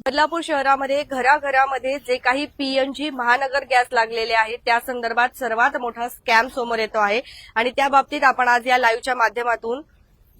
बदलापूर शहरामध्ये घराघरामध्ये जे काही पीएनजी महानगर गॅस लागलेले आहेत त्या संदर्भात सर्वात मोठा स्कॅम समोर येतो आहे आणि त्या बाबतीत आपण आज या लाईव्हच्या माध्यमातून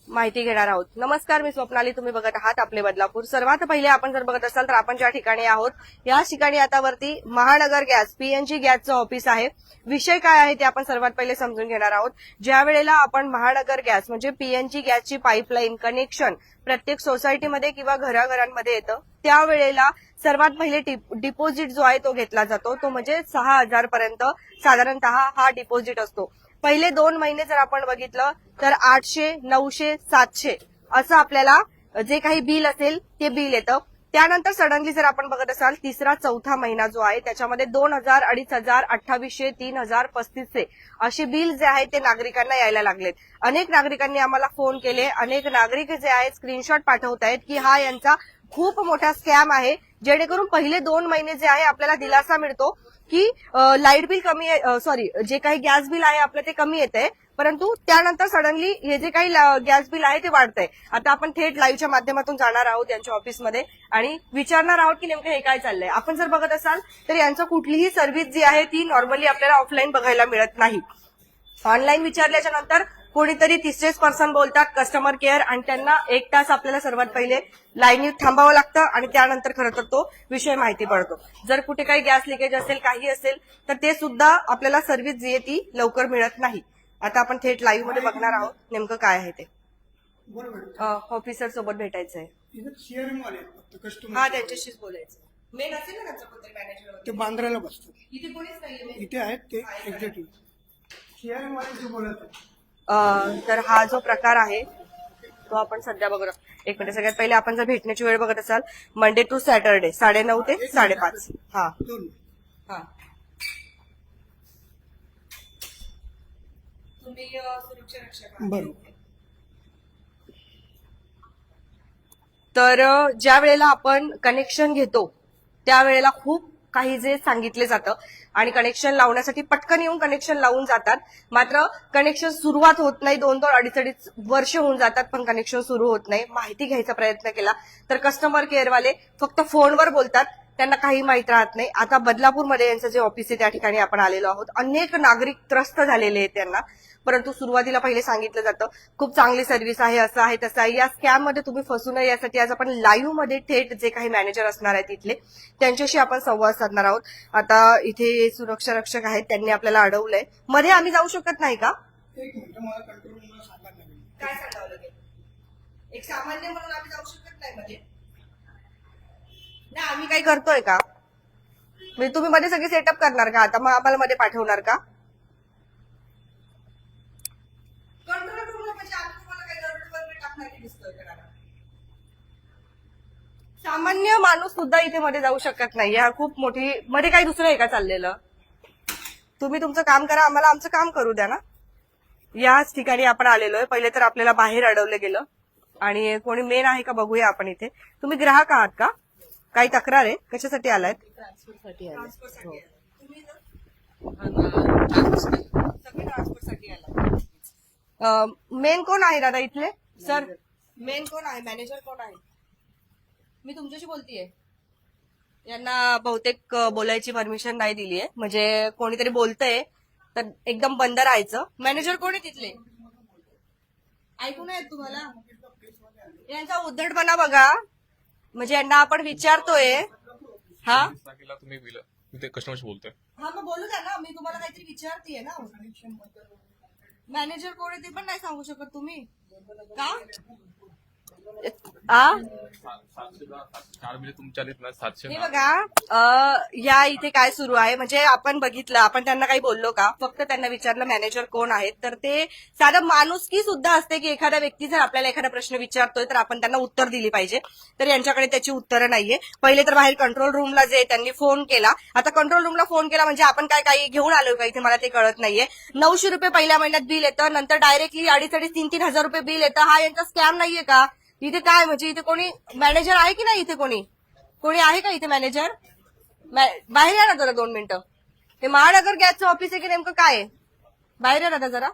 माहिती घेणार आहोत. नमस्कार, मी स्वप्नाली. तुम्ही बघत आहात आपले बदलापूर. सर्वात पहिले आपण जर बघत असाल तर आपण ज्या ठिकाणी आहोत या ठिकाणी आता वरती महानगर गॅस पीएनजी गॅसचं ऑफिस आहे. विषय काय आहे ते आपण सर्वात पहिले समजून घेणार आहोत. ज्या वेळेला आपण महानगर गॅस म्हणजे पीएनजी गॅसची पाईपलाईन कनेक्शन प्रत्येक सोसायटीमध्ये किंवा घराघरांमध्ये येतं त्यावेळेला सर्वात पहिले डिपॉझिट जो आहे तो घेतला जातो. तो म्हणजे 6,000 पर्यंत साधारणतः हा डिपॉझिट असतो. पहिले 2 महिने जर आपण बघितलं तर 800, 900, 700 असं आपल्याला जे काही बिल असेल ते बिल येतं. त्यानंतर सडनली जर आपण बघत असाल तिसरा चौथा महिना जो आहे त्याच्यामध्ये 2,000, 2,500, 2,800, 3,000, 3,500 असे बिल जे आहेत ते नागरिकांना यायला लागलेत. अनेक नागरिकांनी आम्हाला फोन केले, अनेक नागरिक जे आहेत स्क्रीनशॉट पाठवतायत की हा यांचा खूप मोठा स्कॅम आहे, जेणेकरून पहिले 2 महिने जे आहे आपल्याला दिलासा मिळतो की लाईट बिल कमी, सॉरी जे काही गॅस बिल आहे आपलं ते कमी येतंय, परंतु त्यानंतर सडनली हे जे काही गॅस बिल आहे ते वाढतंय. आता आपण थेट लाईव्हच्या माध्यमातून जाणार आहोत यांच्या ऑफिसमध्ये आणि विचारणार आहोत की नेमकं हे काय चाललंय. आपण जर बघत असाल तर यांचं कुठलीही सर्व्हिस जी आहे ती नॉर्मली आपल्याला ऑफलाईन बघायला मिळत नाही. ऑनलाईन विचारल्याच्या नंतर कोणीतरी तिसरेच पर्सन बोलतात कस्टमर केअर आणि त्यांना 1 तास आपल्याला सर्वात पहिले लाईनीत थांबावं लागतं आणि त्यानंतर खरं तर तो विषय माहिती पडतो. जर कुठे काही गॅस लिकेज असेल काही असेल तर ते सुद्धा आपल्याला सर्व्हिस जी आहे ती लवकर मिळत नाही. आता आपण थेट लाईव्ह मध्ये बघणार आहोत नेमकं काय आहे ते. ऑफिसर सोबत भेटायचंय. हा, त्यांच्याशीच बोलायचं. मेन असेल ना त्यांचा कोणतरी मॅनेजर, ते बांद्राला बसतात. इथे कोणीच नाहीये, इथे आहेत ते एक्झॅक्टली सीआरएम वाले बोलत. तर हा जो प्रकार आहे तो आपण सध्या बघू. एक मिनिट, सगळ्यात पहिले आपण जर भेटण्याची वेळ बघत असाल मंडे टू सॅटरडे 9:30 ते 5:30. हा हा, तुम्ही सुरक्षा रक्षक आहात. तर ज्या वेळेला आपण कनेक्शन घेतो त्यावेळेला खूप काही जे सांगितले जातं आणि कनेक्शन लावण्यासाठी पटकन येऊन कनेक्शन लावून जातात, मात्र कनेक्शन सुरुवात होत नाही. 2-2, 2.5 वर्ष होऊन जातात पण कनेक्शन सुरू होत नाही. माहिती घ्यायचा प्रयत्न केला तर कस्टमर केअरवाले फक्त फोनवर बोलतात, त्यांना काही माहित राहत नाही. आता बदलापूरमध्ये यांचं जे ऑफिस आहे त्या ठिकाणी आपण आलेलो आहोत. अनेक नागरिक त्रस्त झालेले आहेत त्यांना, परंतु सुरुवातीला पहिले सांगितलं जातं खूप चांगली सर्व्हिस आहे, असं आहे तसं आहे. या स्कॅम मध्ये तुम्ही फसू नये यासाठी आज आपण लाईव्ह मध्ये थेट जे काही मॅनेजर असणार आहेत तिथले त्यांच्याशी आपण संवाद साधणार आहोत. आता इथे सुरक्षा रक्षक आहेत, त्यांनी आपल्याला अडवलंय. मध्ये आम्ही जाऊ शकत नाही का? एक मिनिट, मला कंट्रोल रूमला सांगायला लागेल. काय सांगावं लागेल? एक सामान्य म्हणून आम्ही जाऊ शकत नाही मध्ये? नाही, आम्ही काही करतोय का? म्हणजे तुम्ही मध्ये सगळे सेटअप करणार का आता, मग आम्हाला मध्ये पाठवणार का? कंट्रोल रूमला म्हणजे आम्ही तुम्हाला काही गडबड वगैरे टाकणार की दिसतोय का? सामान्य माणूस सुद्धा इथे मध्ये जाऊ शकत नाही. हा खूप मोठी, मध्ये काही दुसरं आहे का चाललेलं? तुम्ही तुमचं काम करा, आम्हाला आमचं काम करू द्या ना. याच ठिकाणी आपण आलेलो आहे. पहिले तर आपल्याला बाहेर अडवलं गेलं आणि कोणी मेन आहे का बघूया आपण इथे. तुम्ही ग्राहक आहात का? काही तक्रार आहे? कशासाठी आलाय? ट्रान्सफरसाठी आलाय. सगळे ट्रान्सफरसाठी आलाय. मेन कोण आहे दादा इथले? सर मेन कोण आहे? मॅनेजर कोण आहे? मी तुमच्याशी बोलतीये. यांना बहुतेक बोलायची परमिशन नाही दिली आहे, म्हणजे कोणीतरी बोलतंय तर एकदम बंद राहायचं. मॅनेजर कोण आहे तिथले? ऐकून आहेत तुम्हाला? यांचा उद्धटपणा बघा, म्हणजे यांना आपण विचारतोय. हा, तुम्ही कस्टमरशी बोलतोय. हा, मग बोलू द्या ना. मी तुम्हाला काहीतरी विचारतीये ना. मॅनेजर कोण आहे ते पण नाही सांगू शकत तुम्ही का? हे बघा, या इथे काय सुरू आहे म्हणजे आपण बघितलं, आपण त्यांना काही बोललो का? फक्त त्यांना विचारलं मॅनेजर कोण आहेत, तर ते साधं माणुसकी सुद्धा असते की एखादा व्यक्ती जर आपल्याला एखादा प्रश्न विचारतोय तर आपण त्यांना उत्तर दिली पाहिजे. तर यांच्याकडे त्याची उत्तरं नाहीये. पहिले तर बाहेर कंट्रोल रूमला जे त्यांनी फोन केला. आता कंट्रोल रूमला फोन केला म्हणजे आपण काय काही घेऊन आलोय का इथे, मला ते कळत नाहीये. 900 रुपये पहिल्या महिन्यात बिल येतं, नंतर डायरेक्टली 2,500, 3,000 रुपये बिल येतं. हा यांचा स्कॅम नाहीये का? इथे काय म्हणजे इथे कोणी मॅनेजर आहे की नाही? इथे कोणी आहे का इथे मॅनेजर? बाहेर या ना जरा 2 मिनिटं. हे महानगर गॅसचं ऑफिस आहे की नेमकं काय आहे? बाहेर या ना जरा.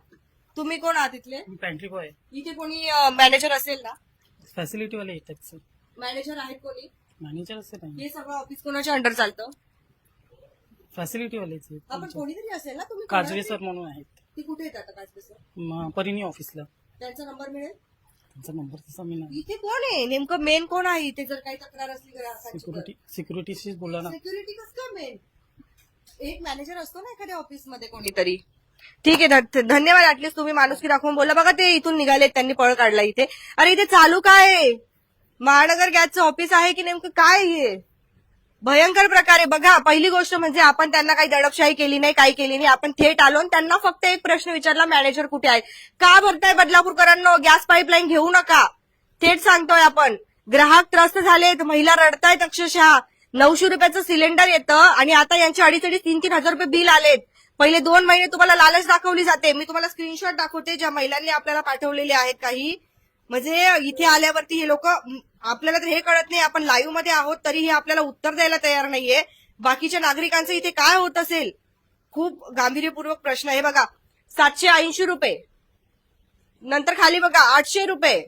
तुम्ही कोण आहात इथले? Pantry boy. इथे कोणी मॅनेजर असेल ना? फॅसिलिटी वाले येतात सर. मॅनेजर आहेत कोणी? मॅनेजर असं नाही, हे सगळं ऑफिस कोणाच्या अंडर चालतं? फॅसिलिटी वालेच आपण कोणीतरी असेल ना, तुम्ही काजवे कोणाला- सर म्हणून आहेत, ती कुठे येतात आता काजवे सर? परिणी ऑफिसला. त्यांचा नंबर मिळेल? त्यांचा नंबर तसा मी नाही. इथे कोण आहे नेमकं, मेन कोण आहे इथे? जर काही तक्रार असली ग्राहकांची, सिक्युरिटीशीच बोला ना. सिक्युरिटी कसं काय मेन? एक मॅनेजर असतो ना एखाद्या ऑफिसमध्ये कोणीतरी. ठीक आहे, धन्यवाद. ऍटलीस्ट तुम्ही माणुसकी दाखवून बोला. बघा ते इथून निघाले, त्यांनी पळ काढला इथे. अरे इथे चालू काय आहे? महानगर गॅसचं ऑफिस आहे की नेमकं काय हे? भयंकर प्रकारे. बघा, पहिली गोष्ट म्हणजे आपण त्यांना काही दडपशाही केली नाही, काही केली नाही. आपण थेट आलो आणि त्यांना फक्त एक प्रश्न विचारला, मॅनेजर कुठे आहे? का भरताय बदलापूरकरांनो? गॅस पाईपलाईन घेऊ नका, थेट सांगतोय आपण. ग्राहक त्रस्त झालेत, महिला रडतायत अक्षरशः. 900 रुपयाचं सिलेंडर येतं आणि आता यांचे 2,500-3,000 हजार रुपये बिल आलेत. पहिले 2 महिने तुम्हाला लालच दाखवली जाते. मी तुम्हाला स्क्रीनशॉट दाखवते ज्या महिलांनी आपल्याला पाठवलेले आहेत काही. म्हणजे इथे आल्यावरती हे लोक, आपल्याला तर हे कळत नाही, आपण लाईव्ह मध्ये आहोत तरीही आपल्याला उत्तर द्यायला तयार नाहीये. बाकीच्या नागरिकांचं इथे काय होत असेल? खूप गांभीर्यपूर्वक प्रश्न आहे. बघा, 780 रुपये, नंतर खाली बघा 800 रुपये,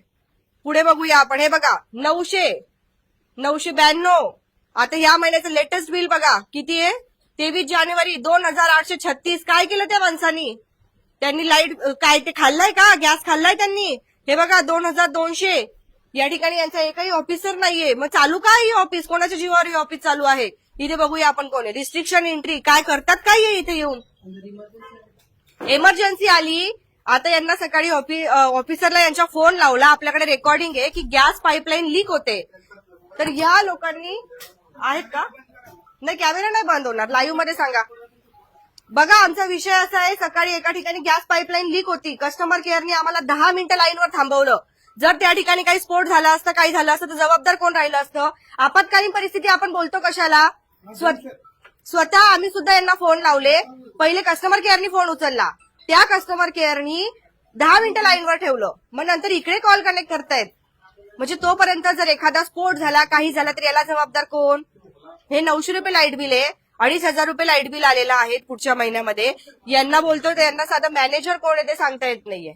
पुढे बघूया आपण. हे बघा 992. आता या महिन्याचं लेटेस्ट बिल बघा किती आहे, 23 जानेवारी 2,836. काय केलं त्या माणसानी? त्यांनी लाईट काय ते खाल्लाय का? गॅस खाल्लाय त्यांनी? हे बघा 2,200. या ठिकाणी यांचा एकही ऑफिसर नाहीये. मग चालू काय ही ऑफिस? कोणाच्या जीवावर ही ऑफिस चालू आहे? इथे बघूया आपण कोण आहे. रिस्ट्रिक्शन एंट्री काय करतात, काय आहे इथे येऊन? इमर्जन्सी आली. आता यांना सकाळी ऑफिसरला यांच्या फोन लावला, आपल्याकडे रेकॉर्डिंग आहे की गॅस पाईपलाईन लीक होते. तर या लोकांनी आहेत का? नाही, कॅमेरा नाही बंद होणार, लाईव्ह मध्ये सांगा. बघा, आमचा विषय असा आहे, सकाळी एका ठिकाणी गॅस पाईपलाईन लीक होती. कस्टमर केअरने आम्हाला 10 मिनिटं लाईनवर थांबवलं. जर त्या ठिकाणी काही स्फोट झाला असता, काही झालं असतं तर जबाबदार कोण राहिलं असतं? आपत्कालीन परिस्थिती आपण बोलतो कशाला? स्वतः आम्ही सुद्धा यांना फोन लावले. पहिले कस्टमर केअरनी फोन उचलला, त्या कस्टमर केअरनी 10 मिनिटं लाईनवर ठेवलं, मग नंतर इकडे कॉल कनेक्ट करतायत. म्हणजे तोपर्यंत जर एखादा स्फोट झाला, काही झाला तर याला जबाबदार कोण? हे 900 रुपये लाईट बिल आहे, 2,500 रुपये लाईट बिल आलेलं आहे पुढच्या महिन्यामध्ये. यांना बोलतोय तर यांना साधं मॅनेजर कोण आहे ते सांगता येत नाहीये.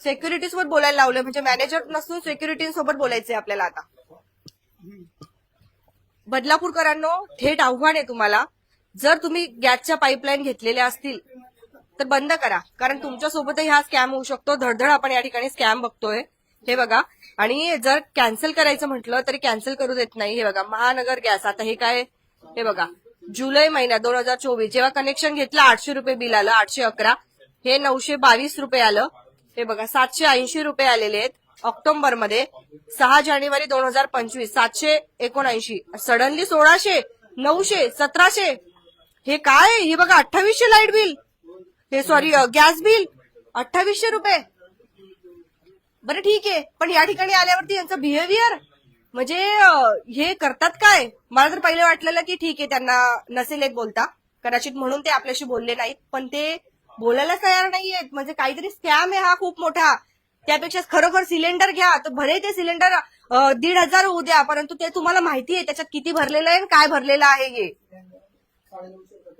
सेक्युरिटी सोबत बोलायला लावलं, म्हणजे मॅनेजर नसून सेक्युरिटी सोबत बोलायचंय आपल्याला. आता बदलापूरकरांनो, थेट आव्हान आहे तुम्हाला. जर तुम्ही गॅसच्या पाईपलाईन घेतलेल्या असतील तर बंद करा, कारण तुमच्यासोबतही हा स्कॅम होऊ शकतो. धडधड आपण या ठिकाणी स्कॅम बघतोय. हे बघा, आणि जर कॅन्सल करायचं म्हटलं तरी कॅन्सल करू देत नाही. हे बघा, महानगर गॅस. आता हे काय? हे बघा, जुलै महिना 2024 जेव्हा कनेक्शन घेतलं 800 रुपये बिल आलं, 811. हे 922 रुपये आलं. हे बघा 780 रुपये आलेले आहेत ऑक्टोबर मध्ये. 6 जानेवारी 2025 779. सडनली 1600, 900, 1700. हे काय? हे बघा 2800 लाईट बिल, हे सॉरी गॅस बिल 2800 रुपये. बरं ठीक आहे, पण या ठिकाणी आल्यावरती यांचं बिहेवियर म्हणजे हे करतात काय? मला तर पहिले वाटलेलं की ठीक आहे, त्यांना नसेल येत बोलता कदाचित, म्हणून ते आपल्याशी बोलले नाहीत. पण ते बोलायला तयार नाहीयेत. म्हणजे काहीतरी स्कॅम आहे हा खूप मोठा. त्यापेक्षा खरोखर सिलेंडर घ्या, तर भले ते सिलेंडर 1,500 होऊ द्या, परंतु ते तुम्हाला माहिती आहे त्याच्यात किती भरलेलं आहे आणि काय भरलेलं आहे. हे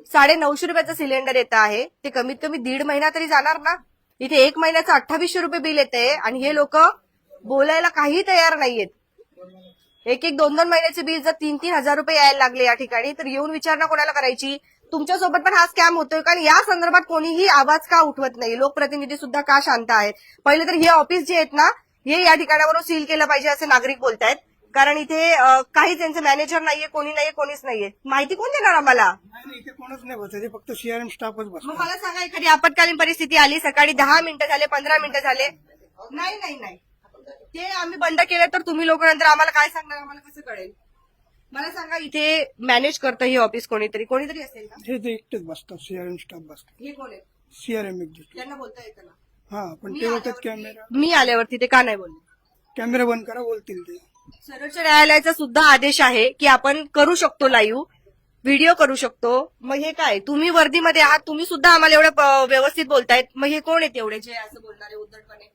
950 रुपयाचं सिलेंडर येतं आहे, ते कमीत कमी 1.5 महिना तरी जाणार ना. इथे 1 महिन्याचं 2800 रुपये बिल येते आणि हे लोक बोलायला काही तयार नाहीयेत. 1-2 महिन्याचे बिल जर 3-3 हजार रुपये यायला लागले या ठिकाणी, तर येऊन विचारणा कोणाला करायची? तुमच्यासोबत पण हा स्कॅम होतोय कारण या संदर्भात कोणीही आवाज का उठवत नाही? लोकप्रतिनिधी सुद्धा का शांत आहेत? पहिले तर हे ऑफिस जे आहेत ना, हे या ठिकाणावरून सील केलं पाहिजे असे नागरिक बोलतायत. कारण इथे काहीच त्यांचं मॅनेजर नाहीये, कोणी नाहीये, कोणीच नाहीये. माहिती कोण देणार आम्हाला? इथे कोणच नाही बसत, फक्त सीआरएम स्टाफच बसतो. मग मला सांगा, एखादी आपत्कालीन परिस्थिती आली, सकाळी 10 मिनिटं झाले, 15 मिनिटं झाले, नाही ते आम्ही बंद केलं तर तुम्ही लोक नंतर आम्हाला काय सांगणार? आम्हाला कसं कळेल? मला सांगा, इथे मॅनेज करतं हे ऑफिस कोणीतरी असेल का? हे ते एकटेच बसतात, सीआरएम स्टाफ बसतात. हे कोण आहे? सीआरएम एक दिसतो. त्यांना बोलता येतं ना? हा, पण ते होतात मी आल्यावरती ते का नाही बोलले? कॅमेरा बंद करा बोलतील ते. सर्वोच्च न्यायालयाचा सुद्धा आदेश आहे की आपण करू शकतो लाईव्ह व्हिडिओ करू शकतो. मग हे काय? तुम्ही वर्दीमध्ये आहात, तुम्ही सुद्धा आम्हाला एवढं व्यवस्थित बोलतायत, मग हे कोण आहेत एवढे जे असं बोलणारे उद्धटपणे?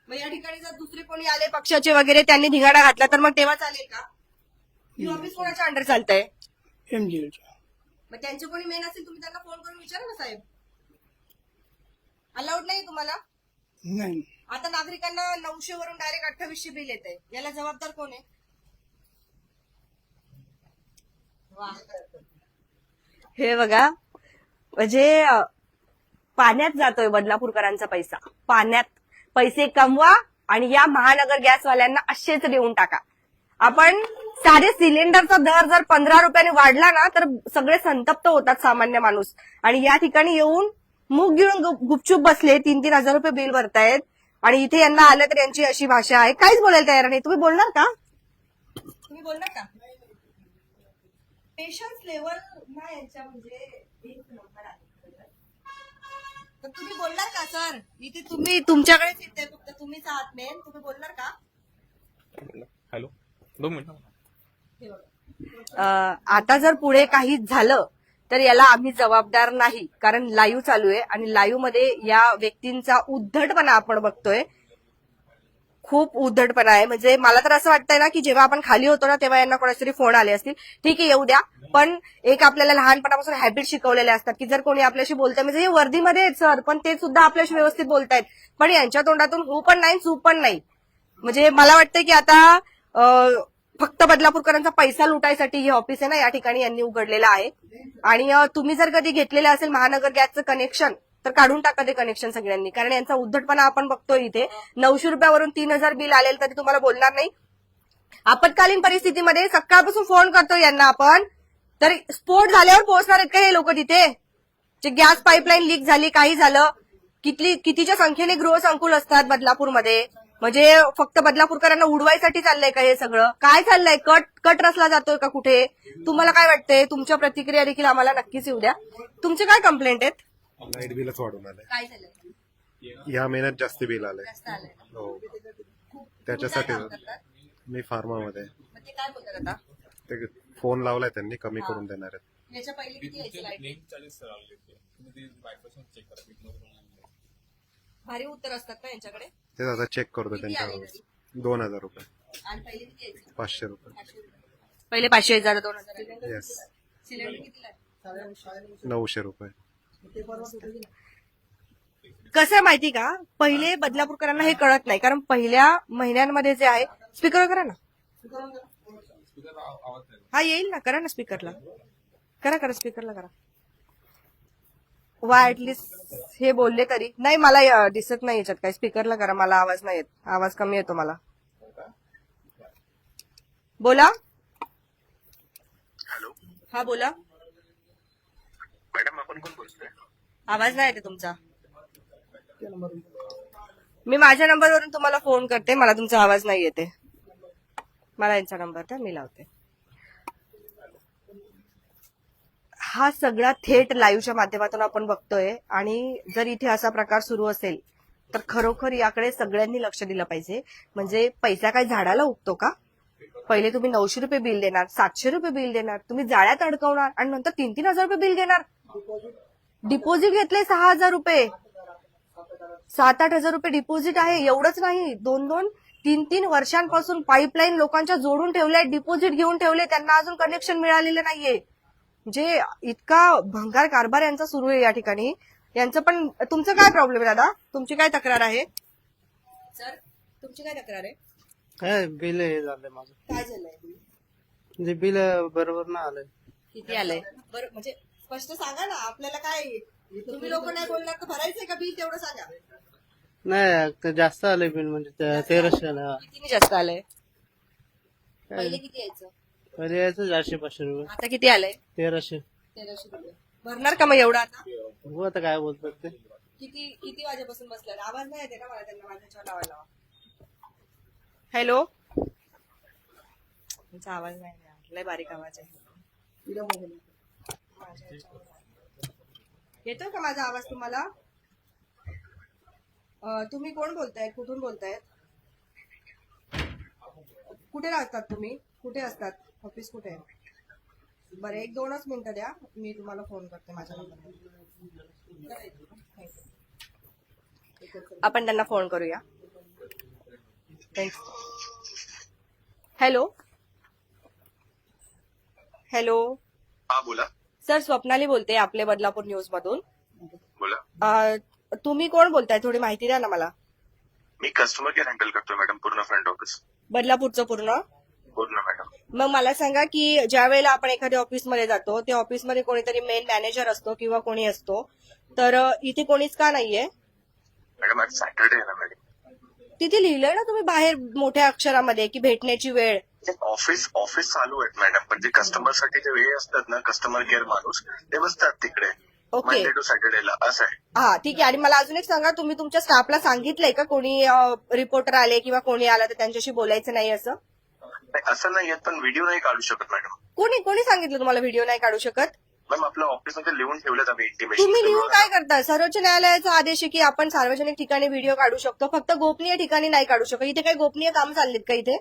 मग या ठिकाणी जर दुसरे कोणी आले पक्षाचे वगैरे, त्यांनी धिंगाणा घातला तर मग तेव्हा चालेल का? ही ऑफिस कोणाच्या अंडर चालतंय? एमजीएलच्या. मग त्यांचे कोणी मेन असेल, तुम्ही त्यांना फोन करून विचारा ना साहेब. अलाउड नाही तुम्हाला? नाही आता नागरिकांना 900 वरून डायरेक्ट 2800 बिल येते, याला जबाबदार कोण आहे? हे बघा, म्हणजे पाण्यात जातोय बदलापूरकरांचा पैसा. पाण्यात पैसे कमवा आणि या महानगर गॅसवाल्यांना असेच देऊन टाका. आपण सारे सिलेंडरचा दर जर 15 रुपयाने वाढला ना तर सगळे संतप्त होतात सामान्य माणूस. आणि या ठिकाणी येऊन मूग गिळून गुपचूप बसले, 3-3 हजार रुपये बिल भरतायत. आणि इथे यांना आलं तर यांची अशी भाषा आहे, काहीच बोलायला तयार नाही. तुम्ही बोलणार का? तुम्ही बोलणार का? पेशन्स लेवल ना यांच्या म्हणजे एक नंबर आहे. तर तुम्ही बोलणार का सर? इथे तुम्ही तुमच्याकडेच येते, फक्त तुम्हीच आहात मेन. तुम्ही बोलणार का? हॅलो, 2 मिनिटं. आता जर पुढे काही झालं तर याला आम्ही जबाबदार नाही, कारण लाईव्ह चालू आहे आणि लाईव्ह मध्ये या व्यक्तींचा उद्धटपणा आपण बघतोय. खूप उद्धटपणा आहे. म्हणजे मला तर असं वाटतंय ना की जेव्हा आपण खाली होतो ना तेव्हा यांना कोणातरी फोन आले असतील. ठीक आहे, येऊ द्या. पण एक आपल्याला लहानपणापासून हॅबिट शिकवलेले असतात की जर कोणी आपल्याशी बोलतंय, म्हणजे हे वर्दीमध्ये आहेत सर, पण ते सुद्धा आपल्याशी व्यवस्थित बोलतायत, पण यांच्या तोंडातून हो पण नाही, चूप पण नाही. म्हणजे मला वाटतंय की आता फक्त बदलापूरकरांचा पैसा लुटायसाठी हे ऑफिस आहे ना या ठिकाणी यांनी उघडलेलं आहे. आणि तुम्ही जर कधी घेतलेलं असेल महानगर गॅसचं कनेक्शन तर काढून टाका ते कनेक्शन सगळ्यांनी, कारण यांचा उद्धटपणा आपण बघतोय. इथे 900 रुपयावरून 3000 बिल आलेलं तरी तुम्हाला बोलणार नाही. आपत्कालीन परिस्थितीमध्ये सकाळपासून फोन करतोय यांना आपण, तर स्फोट झाल्यावर पोहोचणार आहेत का हे लोक तिथे? जे गॅस पाईपलाईन लीक झाली, काही झालं, कितीच्या संख्येने गृहसंकुल असतात बदलापूरमध्ये. म्हणजे फक्त बदलापूरकरांना उडवायसाठी चाललंय का हे सगळं? काय चाललंय? कट रचला जातोय का कुठे? तुम्हाला काय वाटतंय? तुमच्या प्रतिक्रिया देखील आम्हाला नक्कीच येऊ द्या. तुमचे काय कंप्लेंट आहेत? लाईट बिलच वाढून आलंय. काय झालंय? या महिन्यात जास्त बिल आलंय. जास्त आलंय. हो, त्याच्यासाठी मी फार्मामध्ये. मग ते काय बोलतात आता? ते फोन लावलाय त्यांनी, कमी करून देणार आहेत. याच्या पहिले किती यायची लाईट? नेम चार्जेस लावले होते. तुम्ही ते बायपासून चेक करा. भारी उत्तर असतात ना यांच्याकडे? तेच आता चेक करतो किती आले त्यांच्याकडून. तरी? 2000 रुपये, आणि पहिले किती यायचे? 500 रुपये. पहिले 500 हजार 2000. येस, सिलेंडर कितीला? 900 रुपये. कसं आहे माहिती का, पहिले बदलापूरकरांना हे कळत नाही, कारण पहिल्या महिन्यांमध्ये जे आहे, स्पीकर करा ना. आवाज नाही. हा येईल ना, करा ना स्पीकरला. करा स्पीकरला करा. वा ऍटलिस्ट हे बोलले तरी नाही, मला दिसत नाही याच्यात काय. स्पीकरला करा, मला आवाज नाही येत, आवाज कमी येतो मला. बोला. हॅलो, हा बोला. मॅडम आपण कोण बोलतोय? आवाज नाही येते तुमचा. मी माझ्या नंबरवरून तुम्हाला फोन करते, मला तुमचा आवाज नाही येते. मला यांचा नंबर द्या, मी लावते. हा सगळा थेट लाईव्हच्या माध्यमातून आपण बघतोय. आणि जर इथे असा प्रकार सुरू असेल तर खरोखर याकडे सगळ्यांनी लक्ष दिलं पाहिजे. म्हणजे पैसा काय झाडाला उगतो का? पहिले तुम्ही 900 रुपये बिल देणार, 700 रुपये बिल देणार, तुम्ही जाळ्यात अडकवणार आणि नंतर 3-3 हजार रुपये बिल घेणार. डिपॉझिट घेतले 6,000 रुपये, 7-8 हजार रुपये डिपॉझिट आहे. एवढंच नाही, 2-2, 3-3 वर्षांपासून पाईपलाईन लोकांच्या जोडून ठेवल्या, डिपॉझिट घेऊन ठेवले, त्यांना अजून कनेक्शन मिळालेलं नाहीये. म्हणजे इतका भंगार कारभार यांचा सुरू आहे या ठिकाणी. यांचं पण. तुमचं काय प्रॉब्लेम आहे दादा? तुमची काय तक्रार आहे सर? तुमची काय तक्रार आहे? काय बिल हे झालंय माझं, काय झालंय? म्हणजे बिल बरोबर नाही आलंय. किती आलंय? बरं, म्हणजे स्पष्ट सांगा ना आपल्याला. काय तुम्ही लोक नाही बोलणार तर भरायचंय का बिल? तेवढं सांगा. नाही, ते जास्त आलंय बिल, म्हणजे 1300 आलं. किती जास्त आलंय? पहिले किती यायचं? पहिले यायचं 400-500 रुपये, आता किती आलंय? 1300. 1300 रुपये. भरणार का मग एवढा आता? हो, आता काय बोलतात ते. किती वाजेपासून बसलाय? आवाज नाही येते का मला? त्यांना माझ्याच्यावर लावायला. हॅलो, तुमचा आवाज नाही लय बारीक आवाज आहे. येतोय का माझा आवाज तुम्हाला? तुम्ही कोण बोलताय? कुठून बोलतायत? कुठे राहतात तुम्ही? कुठे असतात? ऑफिस कुठे आहे? बरं, 1-2च मिनिटं द्या, मी तुम्हाला फोन करते माझ्या नंबरवर. आपण त्यांना फोन करूया. हॅलो. हा बोला. सर, स्वप्नाली बोलते, आपले बदलापूर न्यूज मधून. बोला. तुम्ही कोण बोलताय? थोडी माहिती द्या ना मला. मी कस्टमर केअर हँडल करतोय मॅडम, पूर्ण फ्रंट ऑफिस. बदलापूरचं पूर्ण. पूर्ण मॅडम. मग मला सांगा की ज्या वेळेला आपण एखाद्या ऑफिसमध्ये जातो त्या ऑफिसमध्ये कोणीतरी मेन मॅनेजर असतो किंवा कोणी असतो, तर इथे कोणीच का नाहीये? मॅडम आज सॅटर्डे आहे ना मॅडम. तिथे लिहिलंय ना तुम्ही बाहेर मोठ्या अक्षरामध्ये की भेटण्याची वेळ. ऑफिस चालू आहेत मॅडम, पण जे कस्टमर साठी जे वेळ असतात ना, कस्टमर केअर माणूस ते बसतात तिकडे ओके. मंडे टू सॅटर्डेला, असं आहे. हा ठीक आहे. आणि मला अजून एक सांगा, तुम्ही तुमच्या स्टाफला सांगितलंय का कोणी रिपोर्टर आले किंवा कोणी आला तर त्यांच्याशी बोलायचं नाही असं? नाही, असं नाही आहेत, पण व्हिडिओ नाही काढू शकत मॅडम. कोणी सांगितलं तुम्हाला व्हिडिओ नाही काढू शकत? मॅम आपल्या ऑफिसमध्ये लिहून ठेवलेत आम्ही इंटिमेशन. तुम्ही लिहून काय करता? सर्वोच्च न्यायालयाचा आदेश आहे की आपण सार्वजनिक ठिकाणी व्हिडिओ काढू शकतो, फक्त गोपनीय ठिकाणी नाही काढू शकत. इथे काही गोपनीय काम चाललेत का इथे?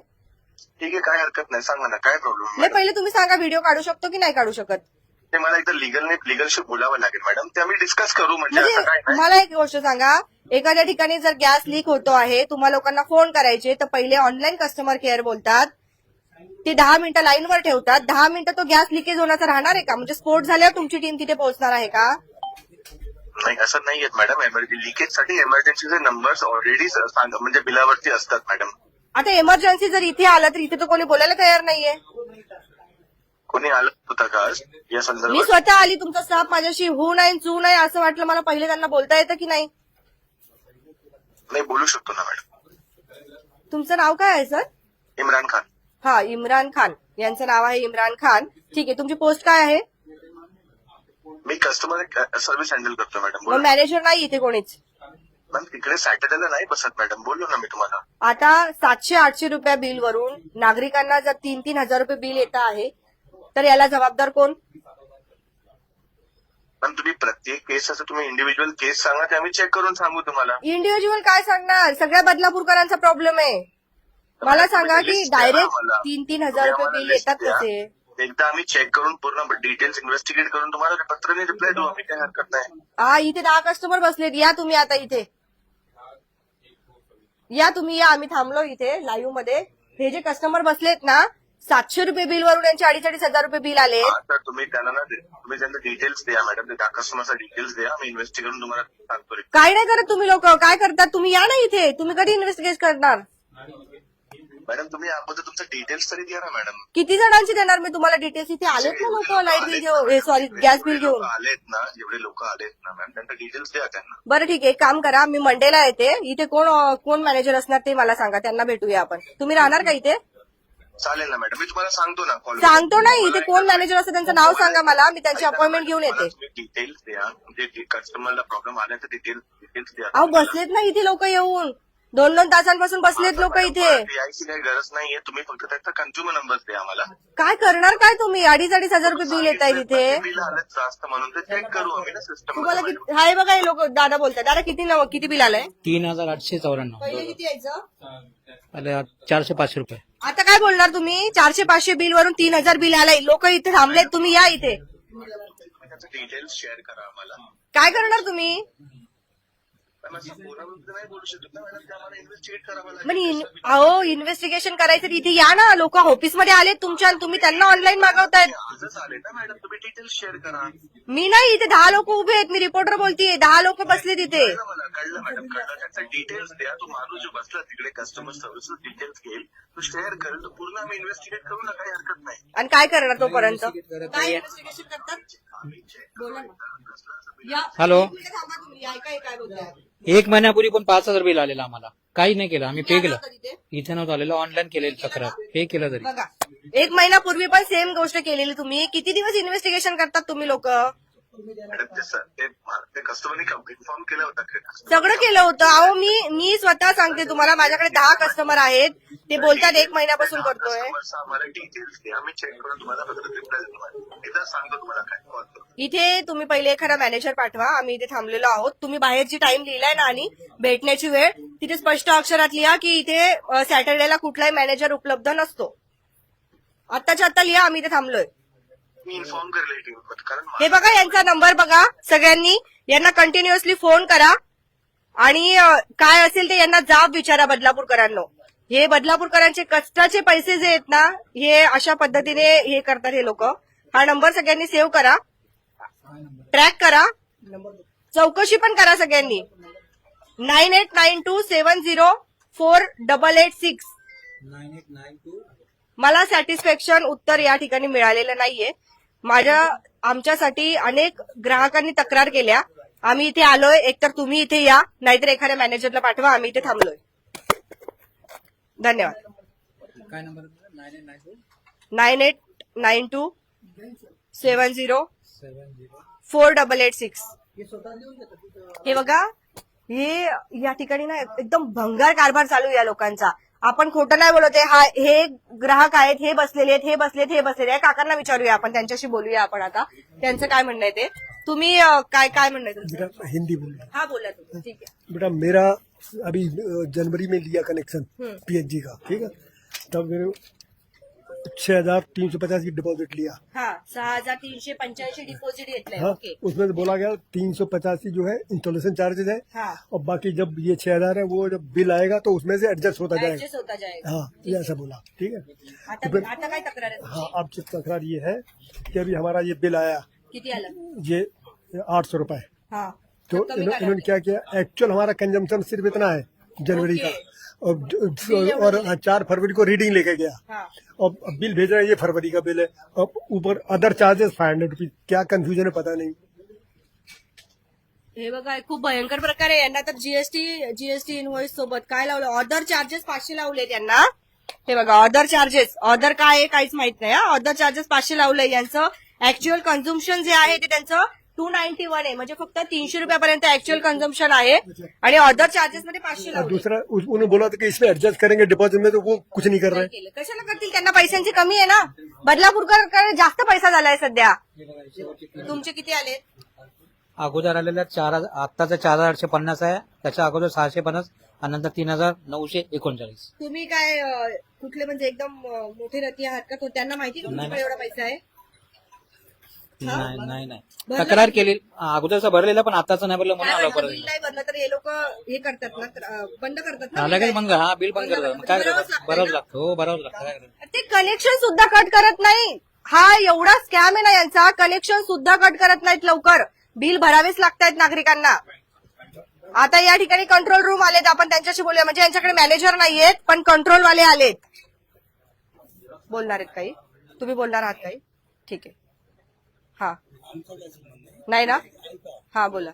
ठीक आहे, काय हरकत नाही, सांगा ना काय प्रॉब्लेम. नाही, पहिले तुम्ही सांगा व्हिडिओ काढू शकतो की नाही काढू शकत. ते मला एकदा लिगलशी बोलावं लागेल मॅडम, ते आम्ही डिस्कस करू. म्हणजे असं काय म्हणजे नाही. मला एक गोष्ट सांगा, एखाद्या ठिकाणी जर गॅस लीक होतो आहे, तुम्हा लोकांना फोन करायचे तर पहिले ऑनलाईन कस्टमर केअर बोलतात, ते 10 मिनिटं लाईनवर ठेवतात. 10 मिनिटं तो गॅस लिकेज होण्याचा राहणार आहे का? म्हणजे स्फोट झाल्यावर तुमची टीम तिथे पोहोचणार आहे का? नाही, असं नाही आहेत मॅडम. लिकेजसाठी इमर्जन्सीचे नंबर्स ऑलरेडी म्हणजे बिलावरती असतात मॅडम. आता इमर्जन्सी जर इथे आलं तर इथे तर कोणी बोलायला तयार नाहीये. कोणी आलं होतं का आज या मी संदर्भात? स्वतः आली, तुमचा स्टाफ माझ्याशी हो नाही चू नाही असं वाटलं मला. पहिले त्यांना बोलता येतं की नाही? नाही, बोलू शकतो ना मॅडम. तुमचं नाव काय आहे सर? इम्रान खान. हा, इम्रान खान. यांचं नाव आहे इम्रान खान. ठीक आहे. तुमची पोस्ट काय आहे? मी कस्टमर सर्व्हिस हँडल करतो मॅडम. मग बोला मॅनेजर नाही इथे कोणीच? मॅम, तिकडे सॅटर्डेला नाही बसत मॅडम, बोललो ना मी तुम्हाला. आता 700-800 रुपये बिल वरून नागरिकांना जर 3-3 हजार रुपये बिल येत आहे तर याला जबाबदार कोण? पण तुम्ही प्रत्येक केस असं तुम्ही इंडिव्हिज्युअल केस सांगा, ते आम्ही चेक करून सांगू तुम्हाला. इंडिव्हिज्युअल काय सांगणार? सगळ्या बदलापूरकरांचा प्रॉब्लेम आहे. मला सांगा की डायरेक्ट 3-3 हजार रुपये बिल येतात कसे? एकदा आम्ही चेक करून पूर्ण डिटेल्स इन्व्हेस्टिगेट करून तुम्हाला पत्राने रिप्लाय देऊ आम्ही, काही हरकत नाही. हा, इथे 10 कस्टमर बसलेत. या तुम्ही आता इथे या, तुम्ही या. आम्ही थांबलो इथे लाईव्ह मध्ये. हे जे कस्टमर बसलेत ना, 700 रुपये बिल वरून यांचे 2,500 हजार रुपये बिल आले. तर तुम्ही त्यांना ना, तुम्ही त्यांना डिटेल्स द्या मॅडम, त्या कस्टमरचा डिटेल्स द्या, आम्ही इन्व्हेस्टिगेट करून तुम्हाला सांगतो. काय नाही करत तुम्ही लोक, काय करतात तुम्ही? या ना इथे. तुम्ही कधी इन्व्हेस्टिगेट करणार? मॅडम तुम्ही अगोदर तुमचं डिटेल्स तरी द्या ना मॅडम. किती जणांची देणार मी तुम्हाला डिटेल्स? इथे आलेत ना लोक लाईट बिल घेऊन, सॉरी गॅस बिल घेऊन. आलेत ना, जेवढे लोक आलेत ना मॅम, त्यांना डिटेल्स द्या त्यांना. बरं ठीक आहे, एक काम करा, मी मंडेला येते. इथे कोण मॅनेजर असणार ते मला सांगा, त्यांना भेटूया आपण. तुम्ही राहणार का इथे? चालेल ना मॅडम, मी तुम्हाला सांगतो ना कॉल. सांगतो ना, इथे कोण मॅनेजर असतं त्यांचं नाव सांगा मला, मी त्यांची अपॉइंटमेंट घेऊन येते. तुम्ही डिटेल्स द्या, म्हणजे कस्टमरला प्रॉब्लेम आला तर डिटेल्स द्या. अहो बसलेत ना इथे लोक येऊन, 2-2 तासांपासून बसलेत लोक इथे. यायची काही गरज नाहीये, तुम्ही फक्त त्यांचा कन्झ्युमर नंबर द्या आम्हाला. काय करणार काय तुम्ही? 2,500 हजार रुपये बिल येत आहे तिथे. बिल आलं जास्त म्हणून तर चेक करू आम्ही ना सिस्टम. तुम्हाला किती? हाय बघा, हे लोक दादा बोलतात. दादा किती बिल आलंय? 3,894. पहिले किती यायचं? आता 400-500 रुपये. आता काय बोलणार तुम्ही? 400-500 बिल वरून 3,000 बिल आलंय. लोक इथे थांबलेत, तुम्ही या इथे. त्याचे डिटेल्स शेअर करा आम्हाला. काय करणार तुम्ही? पण असं फोनवर नाही बोलू शकत ना मॅडम, ते आम्हाला इन्व्हेस्टिगेट करावं लागेल. पण अहो इन्व्हेस्टिगेशन करायचं इथे या ना. लोक ऑफिसमध्ये आलेत तुमच्या, तुम्ही त्यांना ऑनलाईन मागवतायत. आजच आले ना मॅडम, तुम्ही डिटेल्स शेअर करा. मी नाही, इथे 10 लोक उभे आहेत. मी रिपोर्टर बोलतीये. 10 लोक बसले तिथे. कळलं मॅडम, कळलं. त्याचा डिटेल्स द्या. तो माणूस जो बसला तिकडे कस्टमर सर्व्हिस डिटेल्स घेईल, तो शेअर करेल, तो पूर्ण आम्ही इन्व्हेस्टिगेट करू ना, काही हरकत नाही. आणि काय करणार तोपर्यंत? काय इन्व्हेस्टिगेशन करतात? बोला ना. या. हॅलो. एक मिनिट थांबा तुम्ही. ऐका हे काय बोलताय. 1 महिन्यापूर्वी पण 5,000 बिल आलेलं आम्हाला. काही नाही केलं, आम्ही पे केलं. तिथे इथे नव्हतं आलेलं, ऑनलाईन केलेलं तक्रार, पे केलं तरी. बघा, 1 महिन्यापूर्वी पण सेम गोष्ट केलेली तुम्ही. किती दिवस इन्व्हेस्टिगेशन करतात तुम्ही लोक? मॅडम ते कस्टमरने इन्फॉर्म केलं होतं का? सगळं केलं होतं. अहो मी स्वतः सांगते तुम्हाला, माझ्याकडे 10 कस्टमर आहेत. ते बोलतात 1 महिन्यापासून करतोय. आम्हाला डिटेल्स द्या, आम्ही चेक करून तुम्हाला फक्त रिप्लाय देतो. एकदा सांगतो तुम्हाला काय कॉल करू. इथे तुम्ही पहिले एखादा मॅनेजर पाठवा. आम्ही इथे थांबलेलो आहोत. तुम्ही बाहेरची टाइम लिहिलाय ना आणि भेटण्याची वेळ तिथे स्पष्ट अक्षरात लिहा की इथे सॅटर्डेला कुठलाही मॅनेजर उपलब्ध नसतो. आत्ताच्या आत्ता लिहा, आम्ही इथे थांबलोय. मी इन्फॉर्म करेल टीम, कारण हे बघा, यांचा नंबर बघा. सगळ्यांनी यांना कंटिन्युअसली फोन करा आणि काय असेल ते यांना जाब विचारा बदलापूरकरांनो. हे बदलापूरकरांचे कष्टाचे पैसे जे आहेत ना, हे अशा पद्धतीने हे करतात हे लोक. हा नंबर सगळ्यांनी सेव्ह करा, ट्रॅक करा, चौकशी पण करा सगळ्यांनी. 989270 4886. मला सॅटिस्फॅक्शन उत्तर या ठिकाणी मिळालेलं नाहीये. आमच्यासाठी अनेक ग्राहकांनी तक्रार केल्या. आम्ही इथे आलोय, एकतर तुम्ही इथे या, नाहीतर एखाद्या मॅनेजरला पाठवा. आम्ही इथे थांबलोय. धन्यवाद. काय नंबर 9892704886. हे बघा, हे या ठिकाणी ना एकदम भंगार कारभार चालू आहे या लोकांचा. आपण खोटं नाही बोलत आहे. हे ग्राहक आहेत, हे बसलेले आहेत, हे बसलेत, हे बसलेले आहेत. काकांना विचारूया आपण, त्यांच्याशी बोलूया आपण आता. त्यांचं काय म्हणणं आहे ते. तुम्ही काय म्हणणं आहे तुमचं? बेटा हिंदी बोल रहा हा, बोला तुम्ही. ठीक आहे. हूँ। बेटा मेरा अभी जनवरी में लिया कनेक्शन पीएचजी का, ठीक है। तब मेरे 6,350 की डिपॉजिट लिया। हा, 6,385 डिपॉझिट घेतलंय. हाँ, ओके. उसमें से बोला गया 385 जो है इंस्टॉलेशन चार्जेस है, हाँ. और बाकी जब ये 6,000 है वो जब बिल आएगा तो उसमें से एडजस्ट होता जाएगा। ऍडजस्ट होता जाएगा. हाँ, ये ऐसा बोला, ठीक है। आता काय तक्रार आहे तुमची? हाँ, अब जो तकरार ये है कि अभी हमारा ये बिल आया किती आलं? ये 800 रुपए, हा, तो कमी इन्होंने क्या किया, एक्चुअल हमारा कंजम्पशन सिर्फ इतना है जनवरी का, और 4 फरवरी को रीडिंग लेके गया, हा. और बिल भेज रहे हैं, ये फरवरी का बिल है, और ऊपर अदर चार्जेस 500 रुपीज। क्या कंफ्यूजन है पता नहीं। हे बघा, खूप भयंकर प्रकार आहे. यांना तर जीएसटी इनव्हॉइस सोबत काय लावलं, ऑर्डर चार्जेस 500 लावले त्यांना. हे बघा, ऑर्डर चार्जेस, ऑर्डर काय आहे काहीच माहित नाही. ऑर्डर चार्जेस 500 लावलंय. यांचं ऍक्च्युअल कन्झम्पशन जे आहे ते त्यांचं 291 आहे, म्हणजे फक्त 300 रुपयापर्यंत ऍक्च्युअल कन्झम्पशन आहे, आणि ऑर्डर चार्जेस मध्ये 500 और लावले. दूसरा उन्होंने बोला था कि इसमें एडजस्ट करेंगे डिपॉजिट में, तो वो कुछ नहीं कर रहे। केलं. कशाला करतील, त्यांना पैशांची कमी आहे ना. बदलापूरकर जास्त पैसा झालाय सध्या. तुमचे किती आले? अगोदर आलेल्या 4,000, आत्ताचा 4,850 आहे, त्याच्या अगोदर 650 आणि नंतर 3,939. तुम्ही काय कुठले म्हणजे एकदम मोठे रती आहात का? तो त्यांना माहिती का तुमच्याकडे एवढा पैसा आहे? नाही तक्रार केली अगोदरचा भरलेला, पण आताचा नाही भरलं म्हणून आलो परत. बिल नाही भरलं तर हे लोक हे करतात ना, बंद करतात ना. लगेच मग हा बिल बंद करतात. मग काय करतात? भरावंच लागतं. हो, भरावंच लागतं. काय करतात? ते कनेक्शन सुद्धा कट करत नाही. हा एवढा स्कॅम आहे ना यांचा. कनेक्शन सुद्धा कट करत नाहीत लवकर. बिल भरावेच लागतायत नागरिकांना. आता या ठिकाणी कंट्रोल रूम आलेत, आपण त्यांच्याशी बोलूया. म्हणजे यांच्याकडे मॅनेजर नाहीयेत, पण कंट्रोल वाले आलेत. बोलणार आहेत काही? तुम्ही बोलणार आहात काही? ठीक आहे. हा, नाही ना. हा, बोला.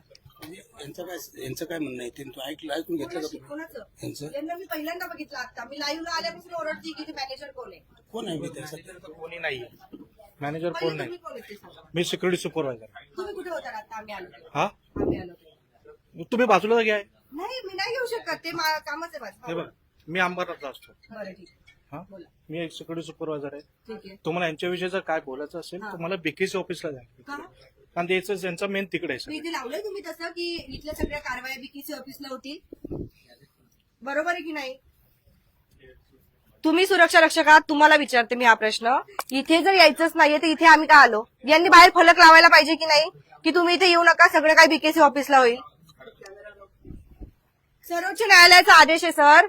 यांचं काय म्हणणं आहे ते तू ऐकून घेतलं का तू? कोणाचं? यांचं यांना मी पहिल्यांदा बघितलं. आता मी लाईव्हला आल्यापासून ओरडती की मॅनेजर कोण आहे. कोण आहे त्याचं? कोणी नाहीये. मॅनेजर कोण पहिले नाही. तुम्ही कोण आहेत ते सांगा. मी सिक्युरिटी सुपरवायझर. तुम्ही कुठे होता आता? आम्ही आलो. हा, आम्ही आलो. तुम्ही बाजूला घ्या. नाही, मी नाही घेऊ शकत. ते कामच आहे माझं. हे बघ, मी अंबरनाथला असतो. बरं, ठीक आहे. हा, बोला. मी एक सिक्युरिटी सुपरवायझर आहे. ठीक आहे. तुम्हाला यांच्याविषयी जर काय बोलायचं असेल तर मला बीकेसी ऑफिसला जा. का? कारण त्याचं त्यांचा मेन तिकडे आहे. मी इथे लावलंय तुम्ही तसं की इथल्या सगळ्या कारवाया बीकेसी ऑफिसला होतील. बरोबर आहे की नाही? तुम्ही सुरक्षा रक्षक आहात, तुम्हाला विचारते मी हा प्रश्न. इथे जर यायचंच नाहीये तर इथे आम्ही का आलो? यांनी बाहेर फलक लावायला पाहिजे की नाही, की तुम्ही इथे येऊ नका, सगळं काय बीकेसी ऑफिसला होईल. सर्वोच्च न्यायालयाचा आदेश आहे सर,